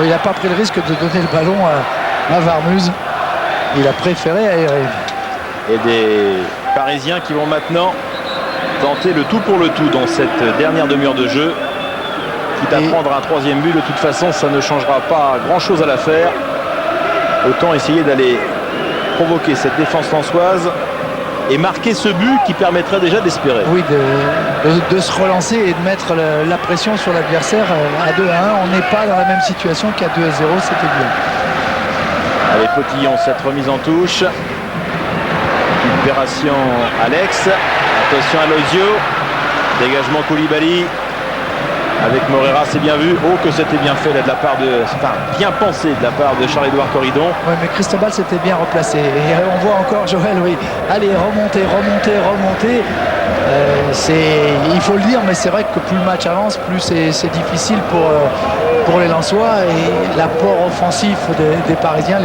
Il n'a pas pris le risque de donner le ballon à Varmuz. Il a préféré aérer. Et des Parisiens qui vont maintenant tenter le tout pour le tout dans cette dernière demi-heure de jeu. Quitte à prendre un 3e but, de toute façon ça ne changera pas grand-chose à l'affaire. Autant essayer d'aller provoquer cette défense lensoise et marquer ce but qui permettrait déjà d'espérer. Oui, de se relancer et de mettre la pression sur l'adversaire à 2-1. On n'est pas dans la même situation qu'à 2-0, c'était bien. Allez, Potillon, cette remise en touche. Récupération Alex. Attention à Aloisio. Dégagement Koulibaly avec Morera, c'est bien vu. Oh, que c'était bien fait là de la part de... Enfin, bien pensé de la part de Charles-Édouard Corridon. Oui, mais Cristobal s'était bien replacé. Et on voit encore Joël, oui. Allez, remonter. Il faut le dire, mais c'est vrai que plus le match avance, plus c'est difficile pour les Lensois. Et l'apport offensif des Parisiens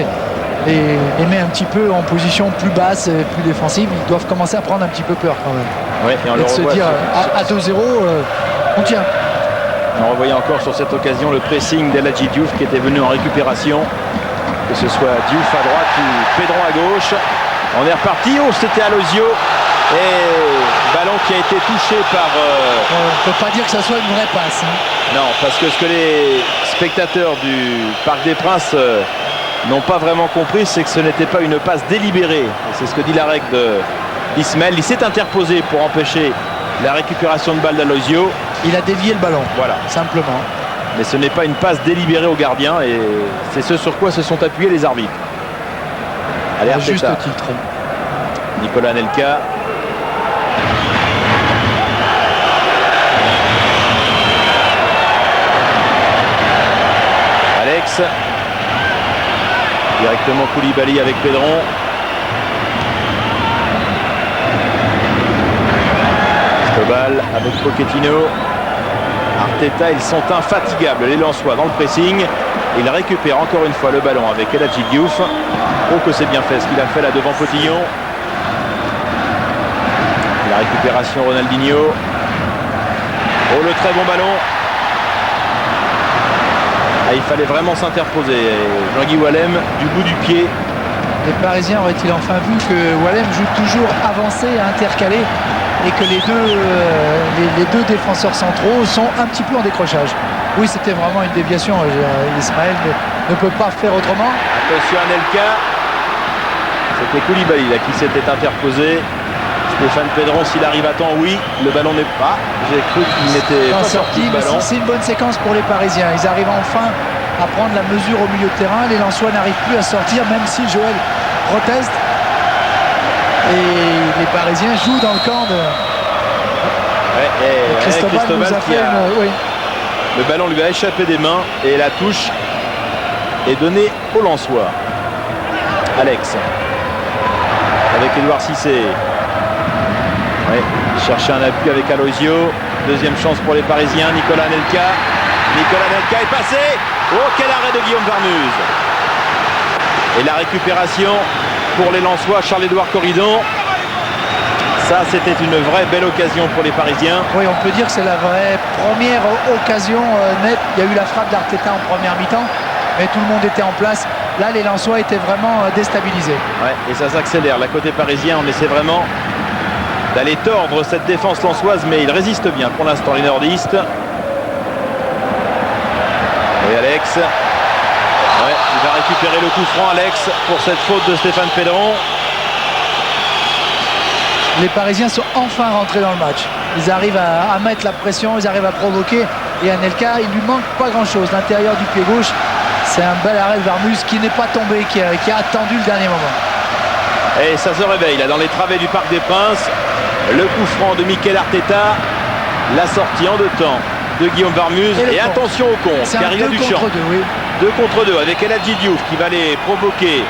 les met un petit peu en position plus basse, plus défensive. Ils doivent commencer à prendre un petit peu peur quand même. Oui, et on de se dire à 2-0, on tient. On revoyait encore sur cette occasion le pressing d'Eladji Diouf qui était venu en récupération. Que ce soit Diouf à droite ou Pedron à gauche. On est reparti. Oh, c'était Alozio. Et ballon qui a été touché par... On ne peut pas dire que ça soit une vraie passe. Hein. Non, parce que ce que les spectateurs du Parc des Princes n'ont pas vraiment compris, c'est que ce n'était pas une passe délibérée. C'est ce que dit la règle d'Ismaël. Il s'est interposé pour empêcher la récupération de balle d'Alozio. Il a dévié le ballon, voilà, simplement. Mais ce n'est pas une passe délibérée au gardien et c'est ce sur quoi se sont appuyés les arbitres. Allez, à juste titre. Nicolas Anelka. Alex. Directement Koulibaly avec Pedron. Cristobal avec Pochettino. Arteta, ils sont infatigables, les Lensois dans le pressing. Il récupère encore une fois le ballon avec Eladji Diouf. Oh, que c'est bien fait ce qu'il a fait là devant Potillon. La récupération Ronaldinho. Oh, le très bon ballon. Ah, il fallait vraiment s'interposer. Jean-Guy Wallem du bout du pied. Les Parisiens auraient-ils enfin vu que Wallem joue toujours avancé, intercalé, et que les deux défenseurs centraux sont un petit peu en décrochage. Oui, c'était vraiment une déviation. Ismaël ne peut pas faire autrement. Attention Anelka. C'était Koulibaly là qui s'était interposé. Stéphane Pedron, s'il arrive à temps, oui. Le ballon n'est pas. J'ai cru qu'il n'était pas sorti le ballon. C'est une bonne séquence pour les Parisiens. Ils arrivent enfin à prendre la mesure au milieu de terrain. Les Lensois n'arrivent plus à sortir, même si Joël proteste. Et les Parisiens jouent dans le camp de Cristobal qui a... oui. Le ballon lui a échappé des mains et la touche est donnée au Lensois. Alex avec Édouard Cissé. Ouais, chercher un appui avec Alozio. Deuxième chance pour les Parisiens. Nicolas Anelka. Nicolas Anelka est passé. Oh, quel arrêt de Guillaume Varmuz. Et la récupération pour les Lensois, Charles-Édouard Corridon. Ça, c'était une vraie belle occasion pour les Parisiens. Oui, on peut dire que c'est la vraie première occasion nette. Il y a eu la frappe d'Arteta en première mi-temps, mais tout le monde était en place. Là, les Lensois étaient vraiment déstabilisés. Ouais, et ça s'accélère. La côté parisien, on essaie vraiment d'aller tordre cette défense lensoise, mais il résiste bien pour l'instant, les nordistes. Et Alex. Ouais, il va récupérer le coup franc, Alex, pour cette faute de Stéphane Pedron. Les Parisiens sont enfin rentrés dans le match. Ils arrivent à mettre la pression, ils arrivent à provoquer. Et Anelka, il lui manque pas grand-chose. L'intérieur du pied gauche, c'est un bel arrêt de Varmuz qui n'est pas tombé, qui a attendu le dernier moment. Et ça se réveille là dans les travées du Parc des Princes. Le coup franc de Mikel Arteta. La sortie en deux temps de Guillaume Varmuz. Et attention au contre, car il y a du champ. 2 contre 2 avec Eladji Diouf qui va les provoquer.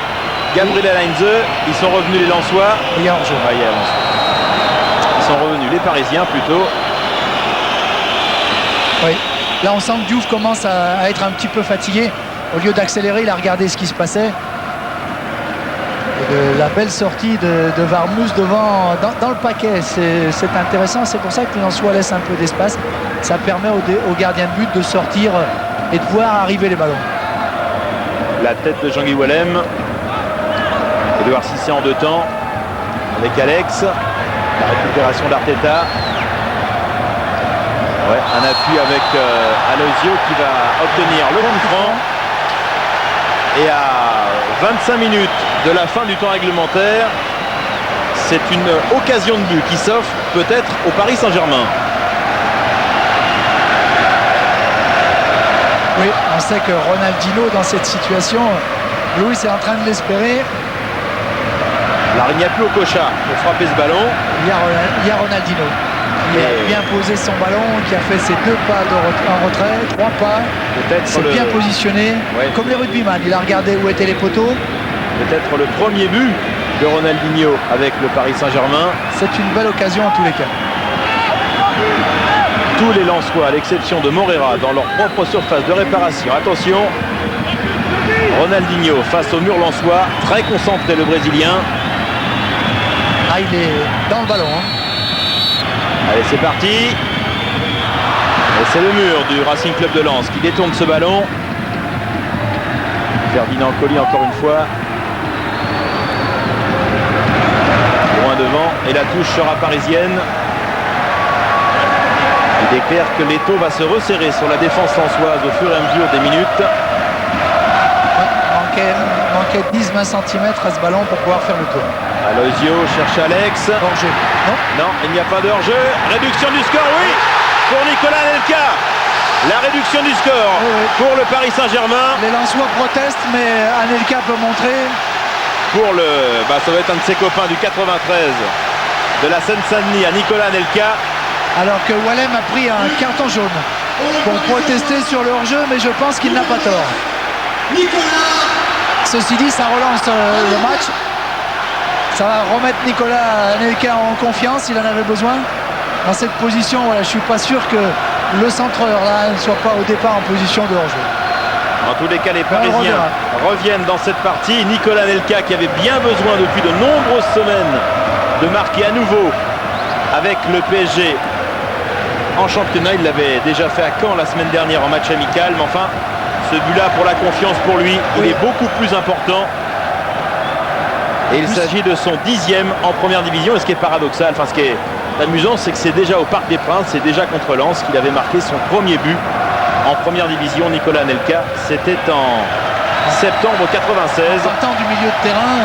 Gabriel Heinze. Ils sont revenus les Lensois. Il y a hors-jeu. Ils sont revenus les Parisiens plutôt. Oui. Là on sent que Diouf commence à être un petit peu fatigué. Au lieu d'accélérer, il a regardé ce qui se passait. La belle sortie de Varmuz devant dans le paquet, c'est intéressant. C'est pour ça que les Lensois laissent un peu d'espace. Ça permet aux gardiens de but de sortir et de voir arriver les ballons. La tête de Jean-Guy Wallem. Édouard Cissé en deux temps avec Alex. La récupération d'Arteta. Ouais, un appui avec Alozio qui va obtenir le coup franc. Et à 25 minutes de la fin du temps réglementaire, c'est une occasion de but qui s'offre peut-être au Paris Saint-Germain. Oui, on sait que Ronaldinho dans cette situation, Louis est en train de l'espérer. Alors il n'y a plus Okocha pour frapper ce ballon. Il y a Ronaldinho. qui a bien posé son ballon, qui a fait ses 2 pas en retrait, 3 pas. Peut-être C'est bien positionné, Ouais. comme les rugbyman. Il a regardé où étaient les poteaux. Peut-être le premier but de Ronaldinho avec le Paris Saint-Germain. C'est une belle occasion en tous les cas. Tous les Lensois, à l'exception de Morera, dans leur propre surface de réparation. Attention, Ronaldinho face au mur lensois, très concentré le Brésilien. Ah, il est dans le ballon. Hein. Allez, c'est parti. Et c'est le mur du Racing Club de Lens qui détourne ce ballon. Ferdinand Coly encore une fois. Loin devant. Et la touche sera parisienne. Il est clair que l'étau va se resserrer sur la défense lensoise au fur et à mesure des minutes. Manquait 10-20 cm à ce ballon pour pouvoir faire le tour. Aloisio cherche Alex. Hors-jeu. Non, il n'y a pas de hors-jeu. Réduction du score, oui, pour Nicolas Anelka. La réduction du score pour le Paris Saint-Germain. Les Lensois protestent, mais Anelka peut montrer. Pour le, ça va être un de ses copains du 93 de la Seine-Saint-Denis à Nicolas Anelka. Alors que Wallem a pris un carton jaune pour protester sur le hors-jeu, mais je pense qu'il n'a pas tort. Ceci dit, ça relance le match. Ça va remettre Nicolas Anelka en confiance, il en avait besoin. Dans cette position, voilà, je ne suis pas sûr que le centreur là ne soit pas au départ en position de hors-jeu. En tous les cas, les Parisiens reviennent dans cette partie. Nicolas Anelka qui avait bien besoin depuis de nombreuses semaines de marquer à nouveau avec le PSG en championnat. Il l'avait déjà fait à Caen la semaine dernière en match amical, mais enfin, ce but-là pour la confiance pour lui, il est beaucoup plus important. Et il s'agit de son 10e en première division. Et ce qui est paradoxal, ce qui est amusant, c'est que c'est déjà au Parc des Princes, c'est déjà contre Lens qu'il avait marqué son premier but en première division. Nicolas Anelka, c'était en septembre 96. En partant du milieu de terrain,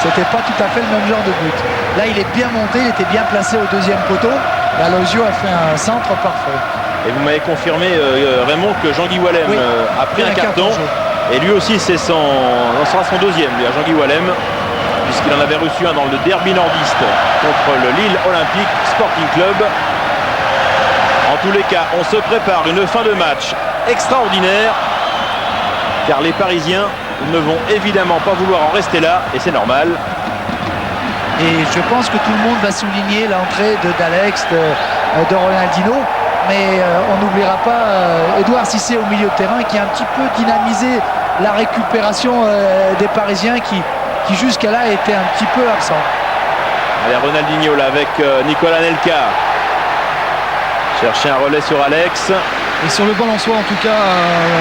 c'était pas tout à fait le même genre de but. Là, il est bien monté, il était bien placé au 2e poteau. Aloisio a fait un centre parfait. Et vous m'avez confirmé, Raymond, que Jean-Guy Wallem a pris un carton. Et lui aussi, ce sera son 2e, lui, à Jean-Guy Wallem, puisqu'il en avait reçu un dans le derby nordiste contre le Lille Olympique Sporting Club. En tous les cas, on se prépare une fin de match extraordinaire, car les Parisiens ne vont évidemment pas vouloir en rester là, et c'est normal. Et je pense que tout le monde va souligner l'entrée d'Alex, de Ronaldinho, mais on n'oubliera pas Edouard Cissé au milieu de terrain qui a un petit peu dynamisé la récupération des Parisiens qui jusqu'à là était un petit peu absent. Allez, Ronaldinho là avec Nicolas Anelka. Chercher un relais sur Alex. Et sur le banc lensois, en tout cas,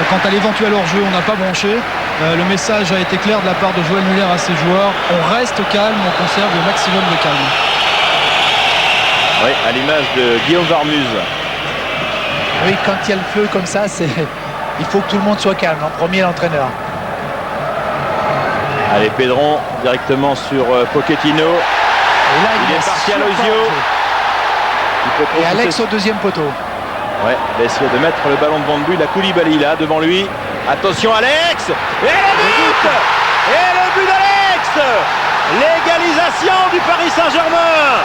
quant à l'éventuel hors-jeu, on n'a pas branché. Le message a été clair de la part de Joël Muller à ses joueurs. On reste calme, on conserve le maximum de calme. Oui, à l'image de Guillaume Varmuz. Oui, quand il y a le feu comme ça, il faut que tout le monde soit calme. En premier, l'entraîneur. Allez, Pedron directement sur Pochettino. Et là, il est parti à Aloisio. Et Alex au 2e poteau. Ouais, il va essayer de mettre le ballon devant lui. La Koulibaly là, devant lui. Attention Alex. Et le but. Et le but d'Alex. L'égalisation du Paris Saint-Germain.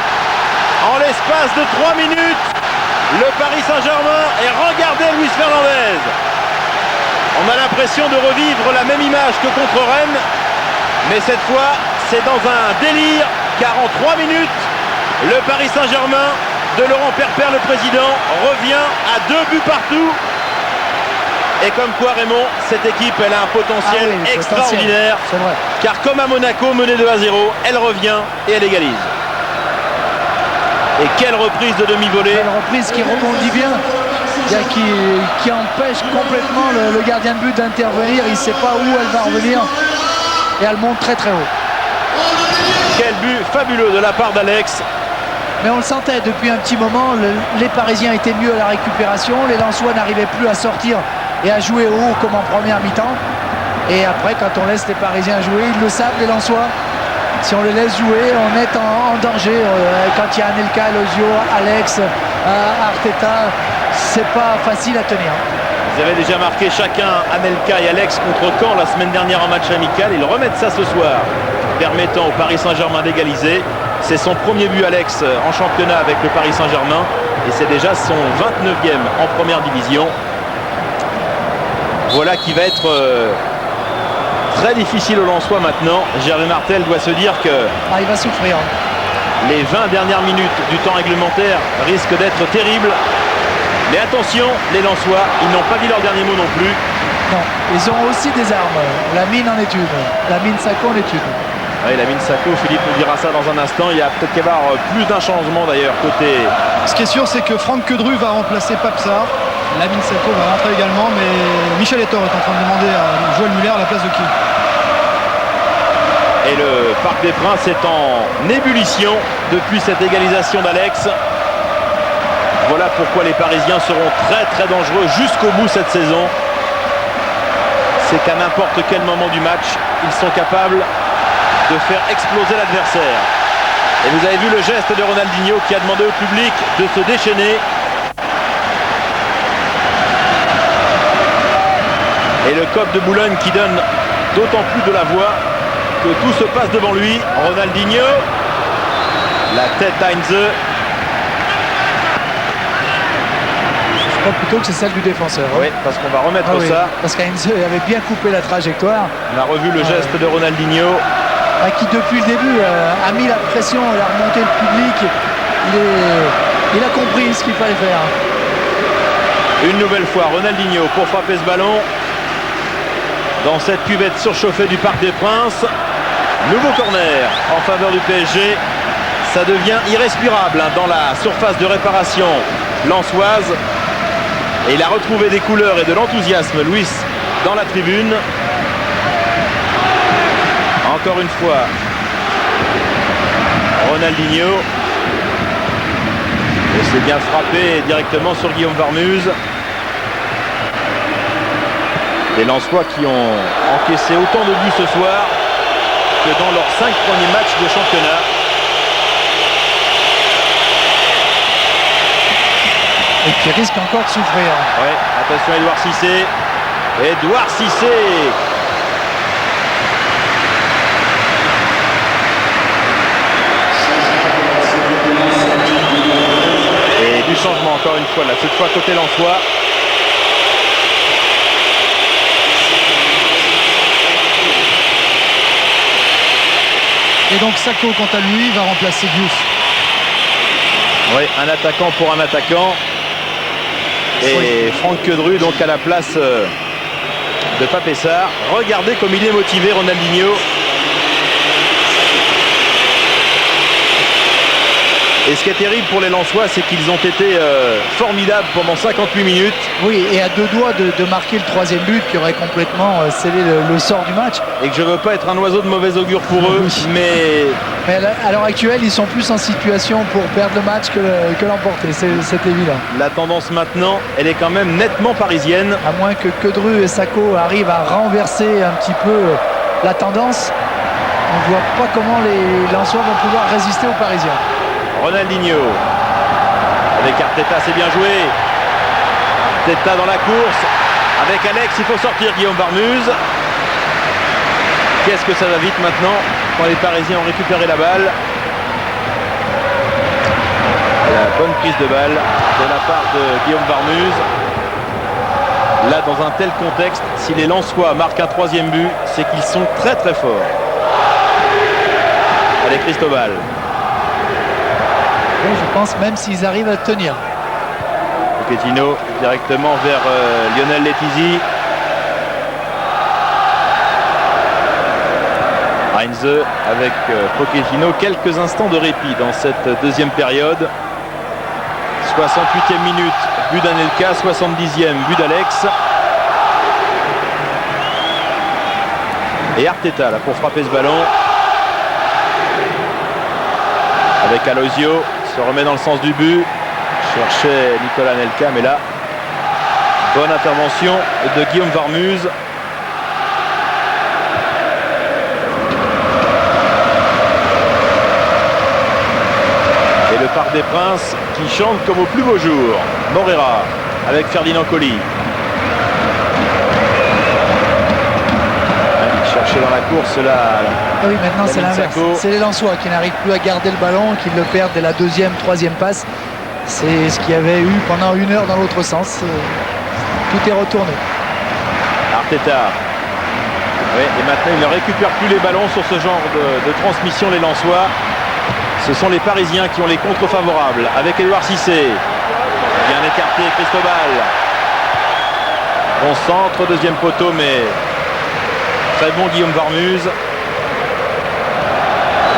En l'espace de 3 minutes, le Paris Saint-Germain, et regardez Luis Fernandez. On a l'impression de revivre la même image que contre Rennes, mais cette fois, c'est dans un délire, car en 3 minutes, le Paris Saint-Germain de Laurent Perpère, le président, revient à 2 buts partout. Et comme quoi, Raymond, cette équipe, elle a un potentiel extraordinaire. C'est vrai. Car comme à Monaco, menée 2-0, elle revient et elle égalise. Et quelle reprise de demi-volée. Quelle reprise qui rebondit bien, qui empêche complètement le gardien de but d'intervenir. Il ne sait pas où elle va revenir et elle monte très très haut. Quel but fabuleux de la part d'Alex. Mais on le sentait depuis un petit moment, les Parisiens étaient mieux à la récupération, les Lensois n'arrivaient plus à sortir et à jouer haut comme en première mi-temps. Et après, quand on laisse les Parisiens jouer, ils le savent, les Lensois. Si on les laisse jouer, on est en danger. Quand il y a Anelka, Aloisio, Alex, Arteta, c'est pas facile à tenir. Ils avaient déjà marqué chacun, Anelka et Alex, contre Caen la semaine dernière en match amical. Ils remettent ça ce soir, permettant au Paris Saint-Germain d'égaliser. C'est son premier but, Alex, en championnat avec le Paris Saint-Germain. et c'est déjà son 29e en première division. Voilà qui va être très difficile au Lensois maintenant. Gervais Martel doit se dire que il va souffrir. Les 20 dernières minutes du temps réglementaire risquent d'être terribles. Mais attention, les Lensois, ils n'ont pas dit leur dernier mot non plus. Non, ils ont aussi des armes. La mine en est une. La mine Sacco en est une. Oui, la mine Sacco, Philippe nous dira ça dans un instant. Il y a peut-être qu'à avoir plus d'un changement d'ailleurs côté... Ce qui est sûr, c'est que Franck Quedru va remplacer Papsar. La mine Sacco va rentrer également, mais Michel Etor est en train de demander à Joël Muller la place de qui. Et le Parc des Princes est en ébullition depuis cette égalisation d'Alex. Voilà pourquoi les Parisiens seront très très dangereux jusqu'au bout cette saison. C'est qu'à n'importe quel moment du match, ils sont capables de faire exploser l'adversaire. Et vous avez vu le geste de Ronaldinho qui a demandé au public de se déchaîner. Et le COP de Boulogne qui donne d'autant plus de la voix que tout se passe devant lui. Ronaldinho, la tête Heinze. Je crois plutôt que c'est celle du défenseur. Oui, parce qu'on va remettre ça. Parce qu'Heinze avait bien coupé la trajectoire. On a revu le geste de Ronaldinho. Qui depuis le début a mis la pression, il a remonté le public. Il a compris ce qu'il fallait faire. Une nouvelle fois Ronaldinho pour frapper ce ballon dans cette cuvette surchauffée du Parc des Princes. Nouveau corner en faveur du PSG. Ça devient irrespirable dans la surface de réparation lensoise. Et il a retrouvé des couleurs et de l'enthousiasme, Luis, dans la tribune. Encore une fois, Ronaldinho. Et c'est bien frappé directement sur Guillaume Varmuse. Les Lensois qui ont encaissé autant de buts ce soir que dans leurs 5 premiers matchs de championnat. Et qui risque encore de souffrir. Ouais, attention Édouard Cissé. Édouard Cissé. Et du changement encore une fois là, cette fois côté Lensois. Et donc Sacco, quant à lui, va remplacer Diouf. Oui, un attaquant pour un attaquant. Et Franck Quedru donc à la place de Pape Sarr. Regardez comme il est motivé, Ronaldinho. Et ce qui est terrible pour les Lensois, c'est qu'ils ont été formidables pendant 58 minutes. Oui, et à deux doigts de marquer le troisième but qui aurait complètement scellé le sort du match. Et que je ne veux pas être un oiseau de mauvais augure pour eux, mais à l'heure actuelle, ils sont plus en situation pour perdre le match que l'emporter, c'est évident. La tendance maintenant, elle est quand même nettement parisienne. À moins que Quedru et Sacco arrivent à renverser un petit peu la tendance, on ne voit pas comment les Lensois vont pouvoir résister aux Parisiens. Ronaldinho avec Arteta, c'est bien joué. Arteta dans la course avec Alex, il faut sortir Guillaume Varmuse. Qu'est-ce que ça va vite maintenant quand les Parisiens ont récupéré la balle. La bonne prise de balle de la part de Guillaume Varmuse. Là, dans un tel contexte, si les Lensois marquent un troisième but, c'est qu'ils sont très très forts. Allez, Cristobal. Je pense même s'ils arrivent à tenir. Pochettino directement vers Lionel Letizy. Heinze avec Pochettino. Quelques instants de répit dans cette deuxième période. 68e minute, but d'Anelka. 70e, but d'Alex. Et Arteta là pour frapper ce ballon. Avec Aloisio. Se remet dans le sens du but. Cherchait Nicolas Anelka, mais là, bonne intervention de Guillaume Varmuse. Et le Parc des Princes qui chante comme au plus beau jour. Morera avec Ferdinand Coly. Chercher dans la course là. Ah oui, maintenant c'est l'inverse. C'est les Lensois qui n'arrivent plus à garder le ballon, qui le perdent dès la deuxième, troisième passe. C'est ce qu'il y avait eu pendant 1 heure dans l'autre sens. Tout est retourné. Arteta. Oui, et maintenant il ne récupère plus les ballons sur ce genre de transmission, les Lensois. Ce sont les Parisiens qui ont les contres favorables avec Édouard Cissé. Bien écarté, Cristobal. Bon centre, deuxième poteau, mais très bon Guillaume Varmuse.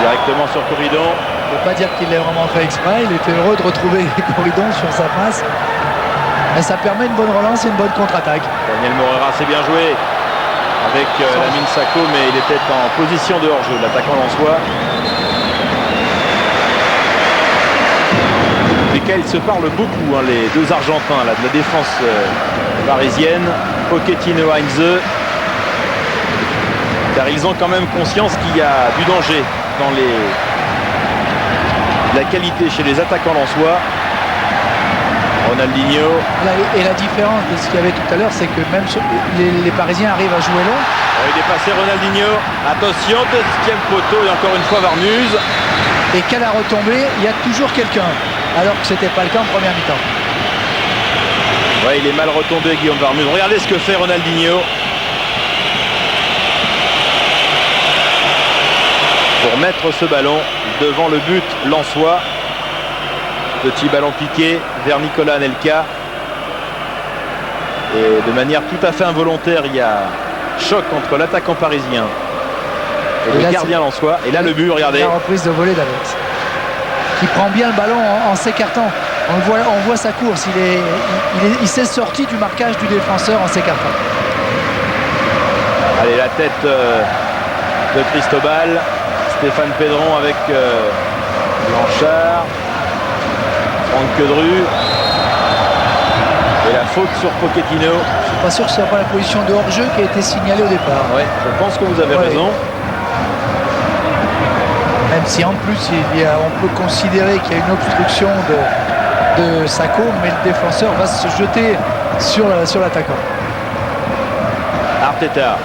Directement sur Corridon. On ne peut pas dire qu'il l'ait vraiment fait exprès. Il était heureux de retrouver Corridon sur sa passe. Et ça permet une bonne relance et une bonne contre-attaque. Daniel Morera, c'est bien joué avec Lamine Sako, mais il était en position de hors-jeu, l'attaquant lensois. Lesquels se parlent beaucoup, hein, les deux Argentins là, de la défense parisienne, Pochettino, Heinze, car ils ont quand même conscience qu'il y a du danger dans la qualité chez les attaquants lensois. Ronaldinho. Et la différence de ce qu'il y avait tout à l'heure, c'est que même les Parisiens arrivent à jouer long. Il est passé Ronaldinho. Attention, deuxième poteau et encore une fois Varmuse. Et qu'à la retombée, il y a toujours quelqu'un. Alors que ce n'était pas le cas en première mi-temps. Ouais, il est mal retombé Guillaume Varmuse. Regardez ce que fait Ronaldinho. Pour mettre ce ballon devant le but lensois. Petit ballon piqué vers Nicolas Anelka. Et de manière tout à fait involontaire, il y a choc entre l'attaquant parisien et le gardien lensois. Et là, le but, regardez. La reprise de volée d'Alex. Qui prend bien le ballon en s'écartant. On voit sa course. Il s'est sorti du marquage du défenseur en s'écartant. Allez, la tête de Cristobal. Stéphane Pedron avec Blanchard. Franck Quedru. Et la faute sur Pochettino. Je ne suis pas sûr que ce soit pas la position de hors-jeu qui a été signalée au départ. Ouais, je pense que vous avez raison. Même si en plus on peut considérer qu'il y a une obstruction de Sako, mais le défenseur va se jeter sur l'attaquant. Arteta.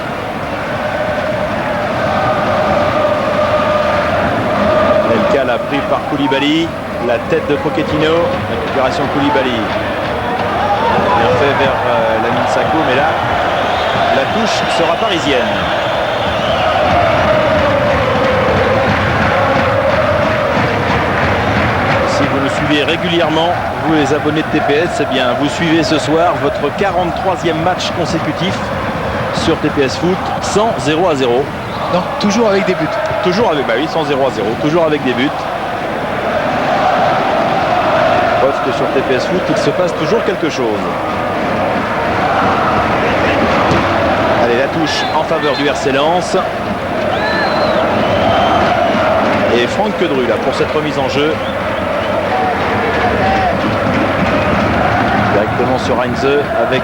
Anelka l'a pris par Koulibaly. La tête de Pochettino. Récupération Koulibaly. Bien fait vers Lamine Sako, mais là, la touche sera parisienne. Si vous nous suivez régulièrement, vous les abonnés de TPS, eh bien, vous suivez ce soir votre 43e match consécutif sur TPS Foot, sans 0-0. Donc toujours avec des buts. Toujours avec, bah oui, sans 0-0, toujours avec des buts. Preuve que sur TPS Foot, il se passe toujours quelque chose. Allez, la touche en faveur du RC Lens. Et Franck Quedru là pour cette remise en jeu. Directement sur Heinze avec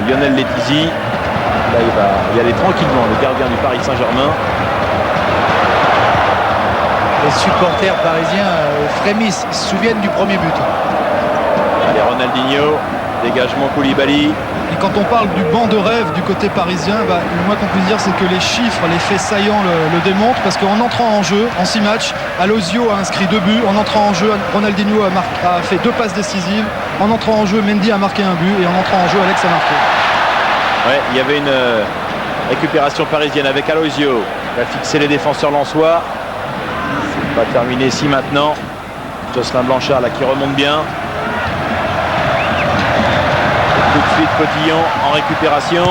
Lionel Letizy. Là, il va y aller tranquillement, le gardien du Paris Saint-Germain. Les supporters parisiens frémissent, ils se souviennent du premier but. Allez, Ronaldinho, dégagement Koulibaly. Et quand on parle du banc de rêve du côté parisien, le moins qu'on puisse dire, c'est que les chiffres, les faits saillants le démontrent, parce qu'en entrant en jeu, en 6 matchs, Alozio a inscrit 2 buts. En entrant en jeu, Ronaldinho a fait 2 passes décisives. En entrant en jeu, Mendy a marqué un but. Et en entrant en jeu, Alex a marqué. Ouais, il y avait une récupération parisienne avec Alozio. Il a fixé les défenseurs lensois. C'est pas terminé ici maintenant. Jocelyn Blanchard là qui remonte bien. Tout de suite Cotillon en récupération.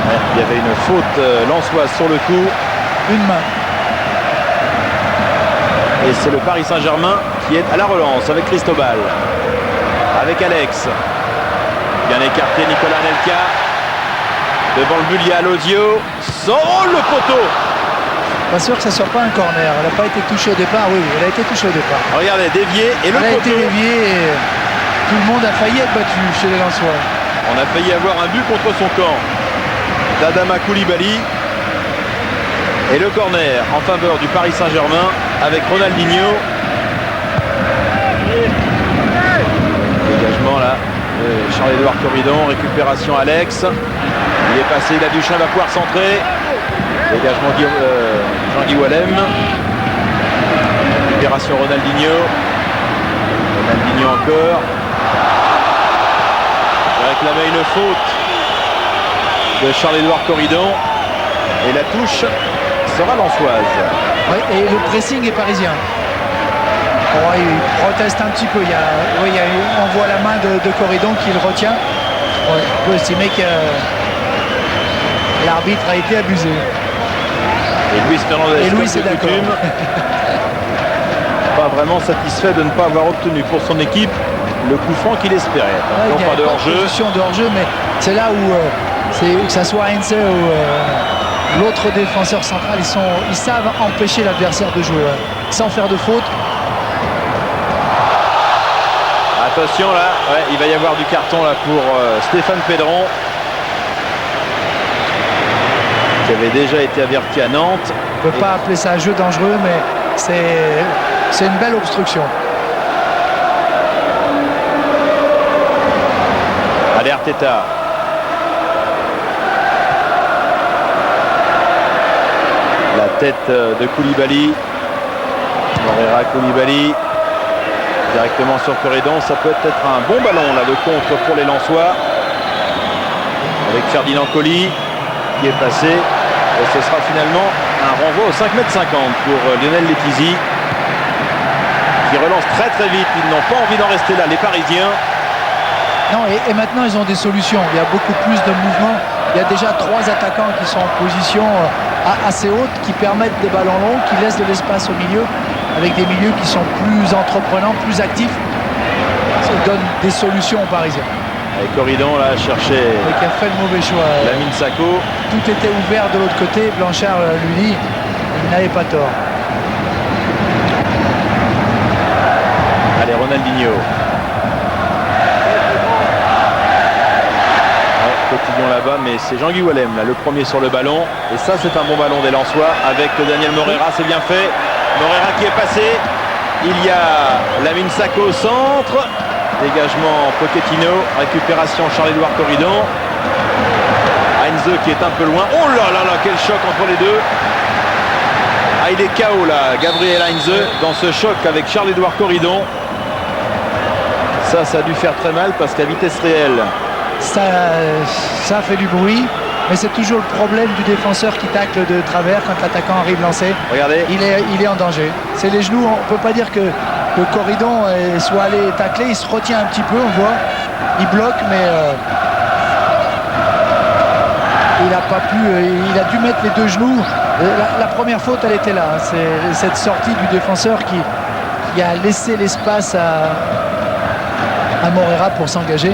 Ouais, il y avait une faute lensoise sur le coup. Une main. Et c'est le Paris Saint-Germain qui est à la relance avec Cristobal. Avec Alex. Bien écarté Nicolas Anelka. Devant le but, il y a Alozio. Oh, le poteau! Pas sûr que ça soit pas un corner. Elle n'a pas été touchée au départ. Oui, elle a été touchée au départ. Regardez, dévié et le Elle a poteau. été déviée et tout le monde a failli être battu chez les Lensois. On a failli avoir un but contre son camp d'Adama Koulibaly. Et le corner en faveur du Paris Saint-Germain avec Ronaldinho. Dégagement là. Charles-Édouard Corridon, récupération Alex. Il est passé, la Duchin va pouvoir centrer. Dégagement Jean-Guy Wallem. Récupération Ronaldinho. Ronaldinho encore. Il réclamait une faute de Charles-Édouard Corridon. Et la touche sera lensoise. Ouais, et le pressing est parisien. Oh, il proteste un petit peu. On voit la main de Corridon qui le retient. Ouais, on peut estimer que l'arbitre a été abusé. Et Luis Fernandez, et Luis comme est de d'accord. coutume, pas vraiment satisfait de ne pas avoir obtenu pour son équipe le coup franc qu'il espérait. Ouais, Non il y pas avait de pas hors-jeu. position de hors-jeu, mais c'est là où que ça soit Heinze ou l'autre défenseur central, ils savent empêcher l'adversaire de jouer sans faire de faute. Attention là, ouais, il va y avoir du carton là pour Stéphane Pedron, qui avait déjà été averti à Nantes. On ne peut pas appeler ça un jeu dangereux, mais c'est une belle obstruction. Allez Arteta. La tête de Koulibaly. Moreira, Koulibaly. Directement sur Corridon. Ça peut être un bon ballon là de contre pour les Lensois. Avec Ferdinand Coly qui est passé. Et ce sera finalement un renvoi au 5,50 m pour Lionel Letizy, qui relance très très vite. Ils n'ont pas envie d'en rester là, les Parisiens. Non, et maintenant ils ont des solutions. Il y a beaucoup plus de mouvements. Il y a déjà 3 attaquants qui sont en position assez haute, qui permettent des ballons longs, qui laissent de l'espace au milieu, avec des milieux qui sont plus entreprenants, plus actifs. Ça donne des solutions aux Parisiens. Et Corridon là cherchait Et qui a fait le mauvais choix. Lamine Sako. Tout était ouvert de l'autre côté. Blanchard lui dit il n'avait pas tort. Allez, Ronaldinho. Cotillon là-bas, mais c'est Jean-Guy Wallem là, le premier sur le ballon. Et ça, c'est un bon ballon des Lensois avec Daniel Moreira. C'est bien fait. Moreira qui est passé. Il y a Lamine Sako au centre. Dégagement Pochettino, récupération Charles-Édouard Corridon. Heinze qui est un peu loin. Oh là là là, quel choc entre les deux. Ah, il est KO là, Gabriel Heinze, dans ce choc avec Charles-Édouard Corridon. Ça a dû faire très mal parce qu'à vitesse réelle. Ça fait du bruit, mais c'est toujours le problème du défenseur qui tacle de travers quand l'attaquant arrive lancé. Regardez. Il est en danger. C'est les genoux, on ne peut pas dire que Corridon soit allé tacler, il se retient un petit peu, on voit, il bloque, mais il n'a pas pu, il a dû mettre les deux genoux. La première faute, elle était là, c'est cette sortie du défenseur qui a laissé l'espace à Moreira pour s'engager,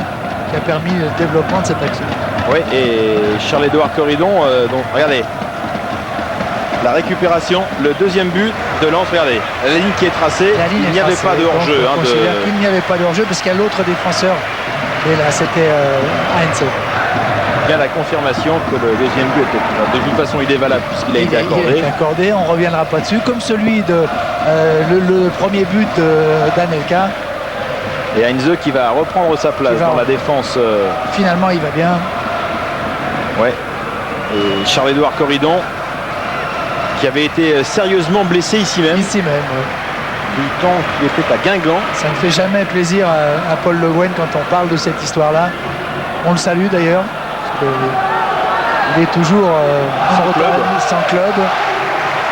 qui a permis le développement de cette action. Oui, et Charles-Édouard Corridon, donc regardez, la récupération, le deuxième but de Lens, regardez, la ligne qui est tracée, il n'y avait pas de hors-jeu. Il n'y avait pas de hors-jeu parce qu'il y a l'autre défenseur, et là c'était Heinze. Bien la confirmation que le deuxième but était de toute façon il est valable puisqu'il a été accordé. Il a été accordé, on ne reviendra pas dessus, comme celui de le premier but d'Anelka. Et Heinze qui va reprendre sa place dans la défense. Finalement, il va bien. Ouais. Et Charles-Édouard Corridon, qui avait été sérieusement blessé ici même. Ici même, oui. Du temps qu'il était à Guingamp. Ça ne fait jamais plaisir à Paul Le Guen quand on parle de cette histoire-là. On le salue d'ailleurs. Il est toujours sans club.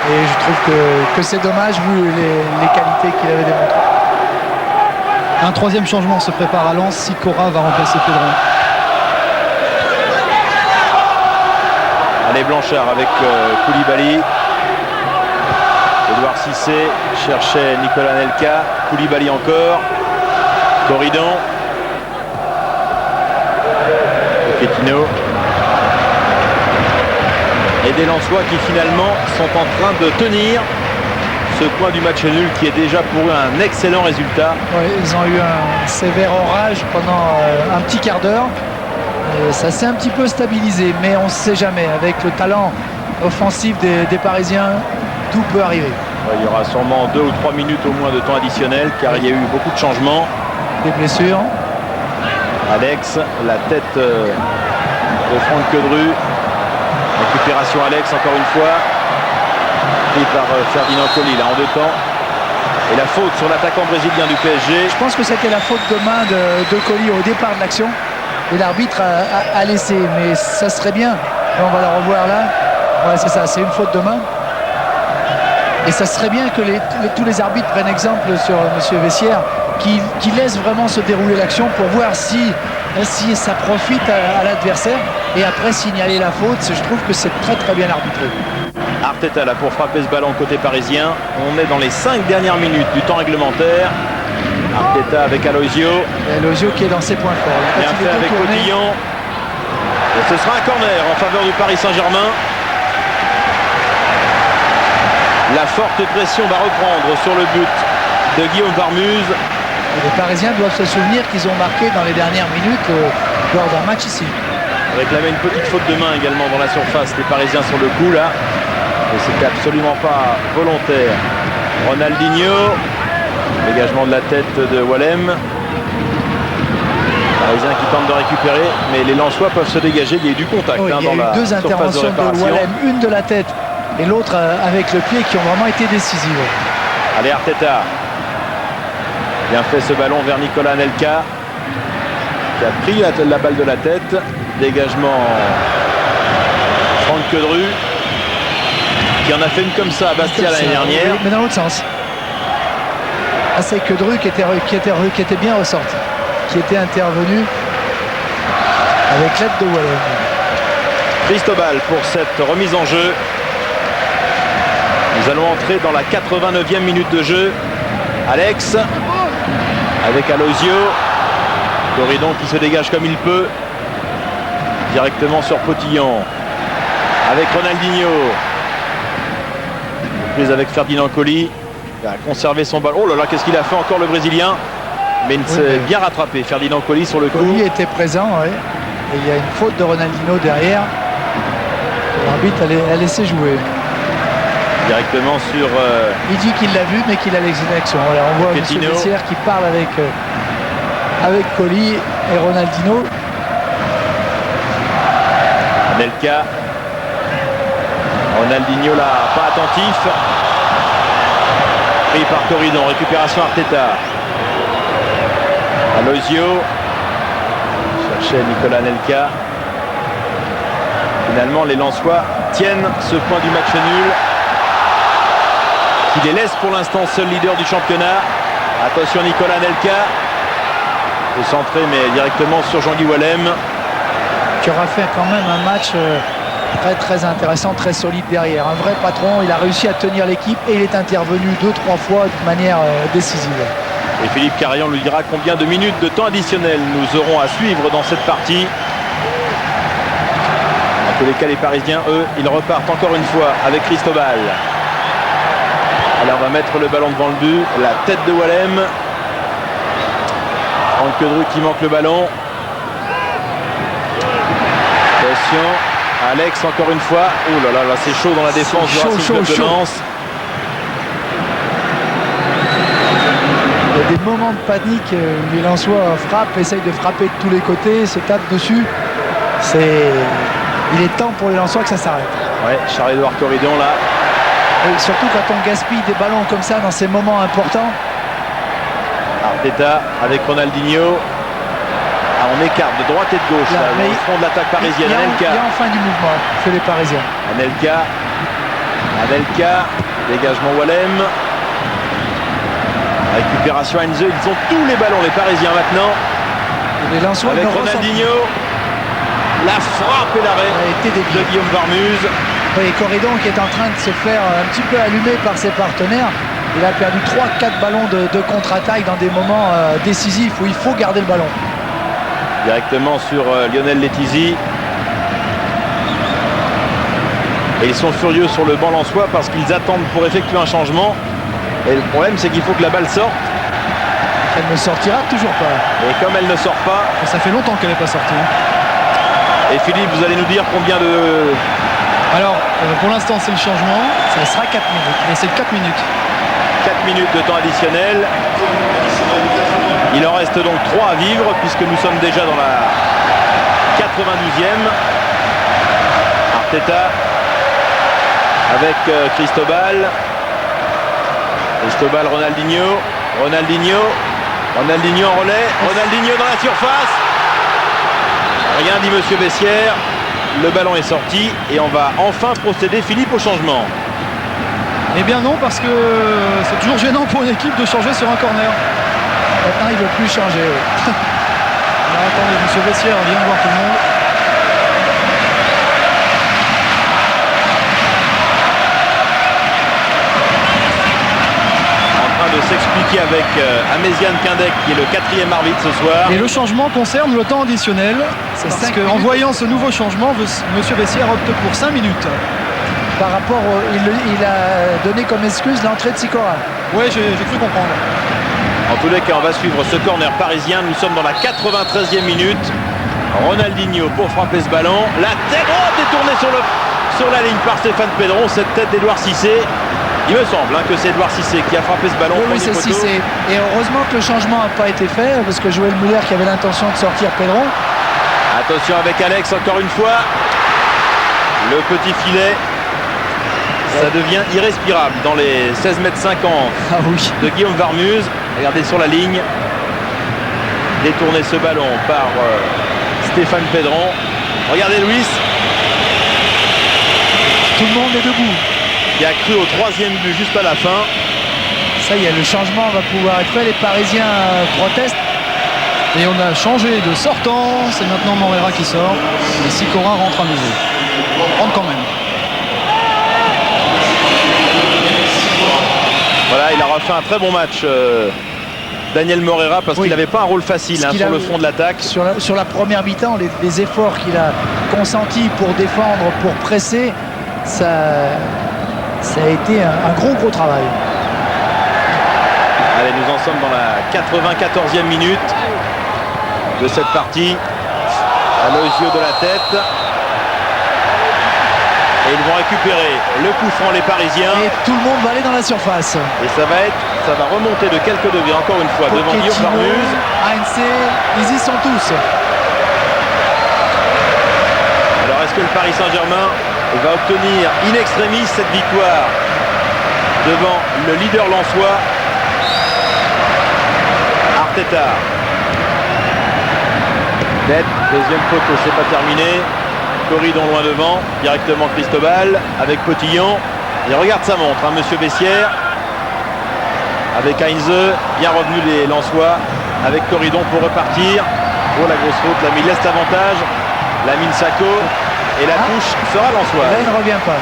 Et je trouve que c'est dommage vu les qualités qu'il avait démontrées. Un troisième changement se prépare à Lens. Sikora va remplacer Pedron. Allez, Blanchard avec Koulibaly. Edouard Cissé cherchait Nicolas Anelka. Koulibaly encore. Corridon. Pochettino. Et des Lensois qui finalement sont en train de tenir ce coin du match nul qui est déjà pour eux un excellent résultat. Ouais, ils ont eu un sévère orage pendant un petit quart d'heure. Ça s'est un petit peu stabilisé, mais on ne sait jamais. Avec le talent offensif des Parisiens, tout peut arriver. Ouais, il y aura sûrement 2 ou 3 minutes au moins de temps additionnel car il y a eu beaucoup de changements. Des blessures. Alex, la tête de Franck Quedru. Récupération Alex encore une fois. Pris par Ferdinand Coly là en 2 temps. Et la faute sur l'attaquant brésilien du PSG. Je pense que c'était la faute de main de Colli au départ de l'action. Et l'arbitre a laissé. Mais ça serait bien. Et on va la revoir là. Ouais, c'est ça, c'est une faute de main. Et ça serait bien que tous les arbitres prennent exemple sur M. Vessière, qui laisse vraiment se dérouler l'action pour voir si ça profite à l'adversaire et après signaler la faute. Je trouve que c'est très très bien arbitré. Arteta là pour frapper ce ballon côté parisien. On est dans les 5 dernières minutes du temps réglementaire. Arteta avec Aloisio. Et Aloisio qui est dans ses points forts. Bien fait avec Cotillon. Et ce sera un corner en faveur du Paris Saint-Germain. La forte pression va reprendre sur le but de Guillaume Varmuse. Les Parisiens doivent se souvenir qu'ils ont marqué dans les dernières minutes lors d'un match ici. Réclamer une petite faute de main également dans la surface. Les Parisiens sur le coup là. Et c'était absolument pas volontaire. Ronaldinho. Dégagement de la tête de Wallem. Parisiens qui tentent de récupérer. Mais les Lensois peuvent se dégager. Il y a eu du contact il y a dans eu la deux surface interventions de réparation. de Wallem. Une de la tête et l'autre avec le pied qui ont vraiment été décisives. Allez Arteta. Bien fait ce ballon vers Nicolas Anelka. Qui a pris la balle de la tête. Dégagement Franck Quedru. Qui en a fait une comme ça à Bastia l'année dernière. Oui, mais dans l'autre sens. Ah, c'est Quedru qui était bien ressorti. Qui était intervenu avec l'aide de Wallem. Cristobal pour cette remise en jeu. Nous allons entrer dans la 89e minute de jeu. Alex avec Aloisio. Corridon qui se dégage comme il peut. Directement sur Potillon. Avec Ronaldinho. Prise avec Ferdinand Colli. Il a conservé son ballon. Oh là là, qu'est-ce qu'il a fait encore le Brésilien. Mais il s'est bien rattrapé. Ferdinand Colli sur le coup. Colli était présent, oui. Et il y a une faute de Ronaldinho derrière. L'arbitre a laissé jouer. Directement sur... Il dit qu'il l'a vu, mais qu'il a l'action. Voilà, on voit M. Vessière qui parle avec Colli et Ronaldinho. Anelka. Ronaldinho là, pas attentif. Pris par Corridon. Récupération Arteta. Aloisio. Cherchait Nicolas Anelka. Finalement, les Lensois tiennent ce point du match nul. Qui les laisse pour l'instant seul leader du championnat. Attention Nicolas Anelka. Il est centré mais directement sur Jean-Guy Wallem. Qui aura fait quand même un match très très intéressant, très solide derrière. Un vrai patron, il a réussi à tenir l'équipe et il est intervenu 2-3 fois de manière décisive. Et Philippe Carillon nous dira combien de minutes de temps additionnel nous aurons à suivre dans cette partie. En tous les cas, les Parisiens, eux, ils repartent encore une fois avec Cristobal. Alors on va mettre le ballon devant le but. La tête de Wallem. Franck Quedru qui manque le ballon. Attention. Alex encore une fois. Oh là là, là c'est chaud dans la défense du Racing Club de Lens. Il y a des moments de panique où les Lensois frappent, essayent de frapper de tous les côtés, se tapent dessus. Il est temps pour les Lensois que ça s'arrête. Ouais, Charles-Édouard Corridon là. Et surtout quand on gaspille des ballons comme ça dans ces moments importants. Arteta avec Ronaldinho. Ah, on écarte de droite et de gauche là, dans le front de l'attaque parisienne. Il y a enfin du mouvement chez les Parisiens. Anelka. Dégagement Wallem. Récupération Heinze. Ils ont tous les ballons, les Parisiens maintenant. Et les Lensois avec Ronaldinho. La frappe et l'arrêt de Guillaume Varmuse. Et Corridon qui est en train de se faire un petit peu allumer par ses partenaires. Il a perdu 3-4 ballons de contre-attaque dans des moments décisifs où il faut garder le ballon. Directement sur Lionel Letizy. Et ils sont furieux sur le banc lensois parce qu'ils attendent pour effectuer un changement. Et le problème c'est qu'il faut que la balle sorte. Elle ne sortira toujours pas. Et comme elle ne sort pas... Ça fait longtemps qu'elle n'est pas sortie. Et Philippe, vous allez nous dire combien de... Alors, pour l'instant c'est le changement. Ça sera 4 minutes. Et c'est 4 minutes. 4 minutes de temps additionnel. Il en reste donc 3 à vivre puisque nous sommes déjà dans la 92e. Arteta avec Cristobal. Cristobal, Ronaldinho en relais, Ronaldinho dans la surface. Rien dit monsieur Bessières. Le ballon est sorti et on va enfin procéder, Philippe, au changement. Eh bien non, parce que c'est toujours gênant pour une équipe de changer sur un corner. Maintenant, il ne veut plus changer. Oui. Alors attendez, monsieur Bessières vient voir tout le monde. De s'expliquer avec Améziane Quindec qui est le 4e arbitre ce soir. Et le changement concerne le temps additionnel. C'est parce qu'en voyant ce nouveau changement, monsieur Bessières opte pour 5 minutes. Par rapport il a donné comme excuse l'entrée de Sikora. Oui, j'ai cru comprendre. En tous les cas, on va suivre ce corner parisien. Nous sommes dans la 93e minute. Ronaldinho pour frapper ce ballon. La tête détournée sur la ligne par Stéphane Pedron. Cette tête d'Edouard Cissé. Il me semble que c'est Edouard Cissé qui a frappé ce ballon. Oui, c'est Cissé. Et heureusement que le changement n'a pas été fait, parce que Joël Muller qui avait l'intention de sortir Pedron. Attention avec Alex, encore une fois. Le petit filet. Ça devient irrespirable dans les 16,50 m de Guillaume Varmuz. Regardez sur la ligne. Détourner ce ballon par Stéphane Pedron. Regardez Luis. Tout le monde est debout. Qui a cru au 3e but juste à la fin. Ça y est, le changement va pouvoir être fait. Les Parisiens protestent. Et on a changé de sortant. C'est maintenant Morera qui sort. Et Sikora rentre à nouveau. Rentre quand même. Voilà, il a refait un très bon match. Daniel Morera, parce qu'il n'avait pas un rôle facile sur le front de l'attaque. Sur la première mi-temps, les efforts qu'il a consentis pour défendre, pour presser, ça a été un gros travail. Allez, nous en sommes dans la 94e minute de cette partie. Aloisio de la tête. Et ils vont récupérer le coup franc, les Parisiens. Et tout le monde va aller dans la surface. Et ça va remonter de quelques degrés, encore une fois, devant Guillaume Varmuz. Heinze, ils y sont tous. Alors, est-ce que le Paris Saint-Germain va obtenir in extremis cette victoire devant le leader lensois, Arteta? Tête, deuxième poteau, c'est pas terminé. Corridon loin devant, directement Cristobal avec Potillon. Et regarde sa montre, monsieur Bessières. Avec Heinze, bien revenu les Lensois. Avec Corridon pour repartir. Oh, la grosse faute, Lamine laisse l'avantage. Lamine Sacco. Et la touche sera Lensois. Là, il ne revient pas.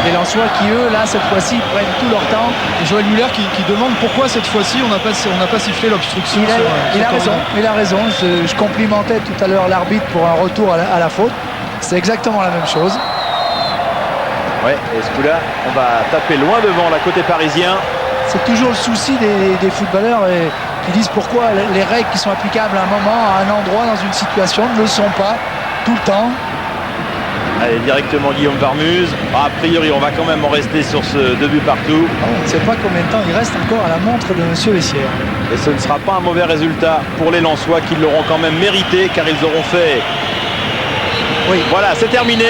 Les Lensois qui, eux, là, cette fois-ci, prennent tout leur temps. Et Joël Muller qui demande pourquoi cette fois-ci on n'a pas sifflé l'obstruction. Il a raison. Je complimentais tout à l'heure l'arbitre pour un retour à la faute. C'est exactement la même chose. Ouais, et ce coup-là, on va taper loin devant, la côté parisien. C'est toujours le souci des footballeurs qui disent pourquoi les règles qui sont applicables à un moment, à un endroit, dans une situation, ne le sont pas tout le temps. Allez, directement Guillaume Varmuz. A priori, on va quand même en rester sur ce 2 buts partout. On ne sait pas combien de temps il reste encore à la montre de monsieur Bessières. Et ce ne sera pas un mauvais résultat pour les Lensois qui l'auront quand même mérité, car ils auront fait... Oui, voilà, c'est terminé.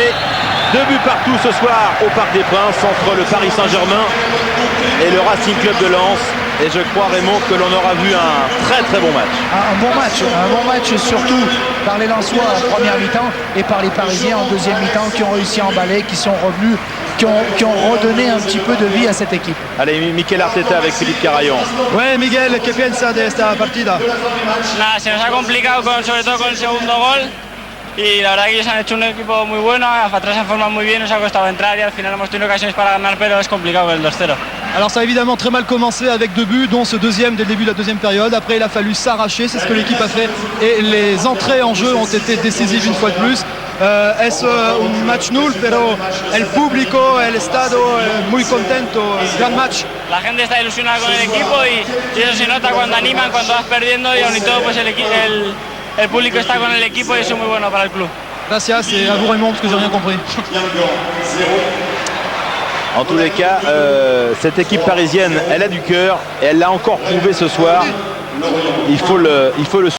2 buts partout ce soir au Parc des Princes entre le Paris Saint-Germain et le Racing Club de Lens. Et je crois, Raymond, que l'on aura vu un très bon match. Un bon match surtout par les Lensois en première mi-temps et par les Parisiens en deuxième mi-temps qui ont réussi à emballer, qui sont revenus, qui ont redonné un petit peu de vie à cette équipe. Allez, Mikel Arteta avec Philippe Carayon. Ouais, Miguel, ¿qué piensas de esta partida? Nada, se nos ha complicado sobre todo con el segundo gol. Y la verdad que ellos han hecho un equipo muy bueno, atrás se han formado muy bien, nos ha costado entrar y al final hemos tenido ocasiones para ganar, pero es complicado con el 2-0. Alors ça a évidemment très mal commencé avec 2 buts, dont ce deuxième dès le début de la deuxième période. Après il a fallu s'arracher, c'est ce que l'équipe a fait. Et les entrées en jeu ont été décisives une fois de plus. Es un match nul, pero el público, el estado muy contento, gran match. La gente está ilusionada con el equipo y eso se nota cuando animan, cuando vas perdiendo y aún y todo pues el público está con el equipo y eso es muy bueno para el club. Gracias et à vous Raymond parce que j'ai rien compris. En tous les cas, cette équipe parisienne, elle a du cœur et elle l'a encore prouvé ce soir. Il faut le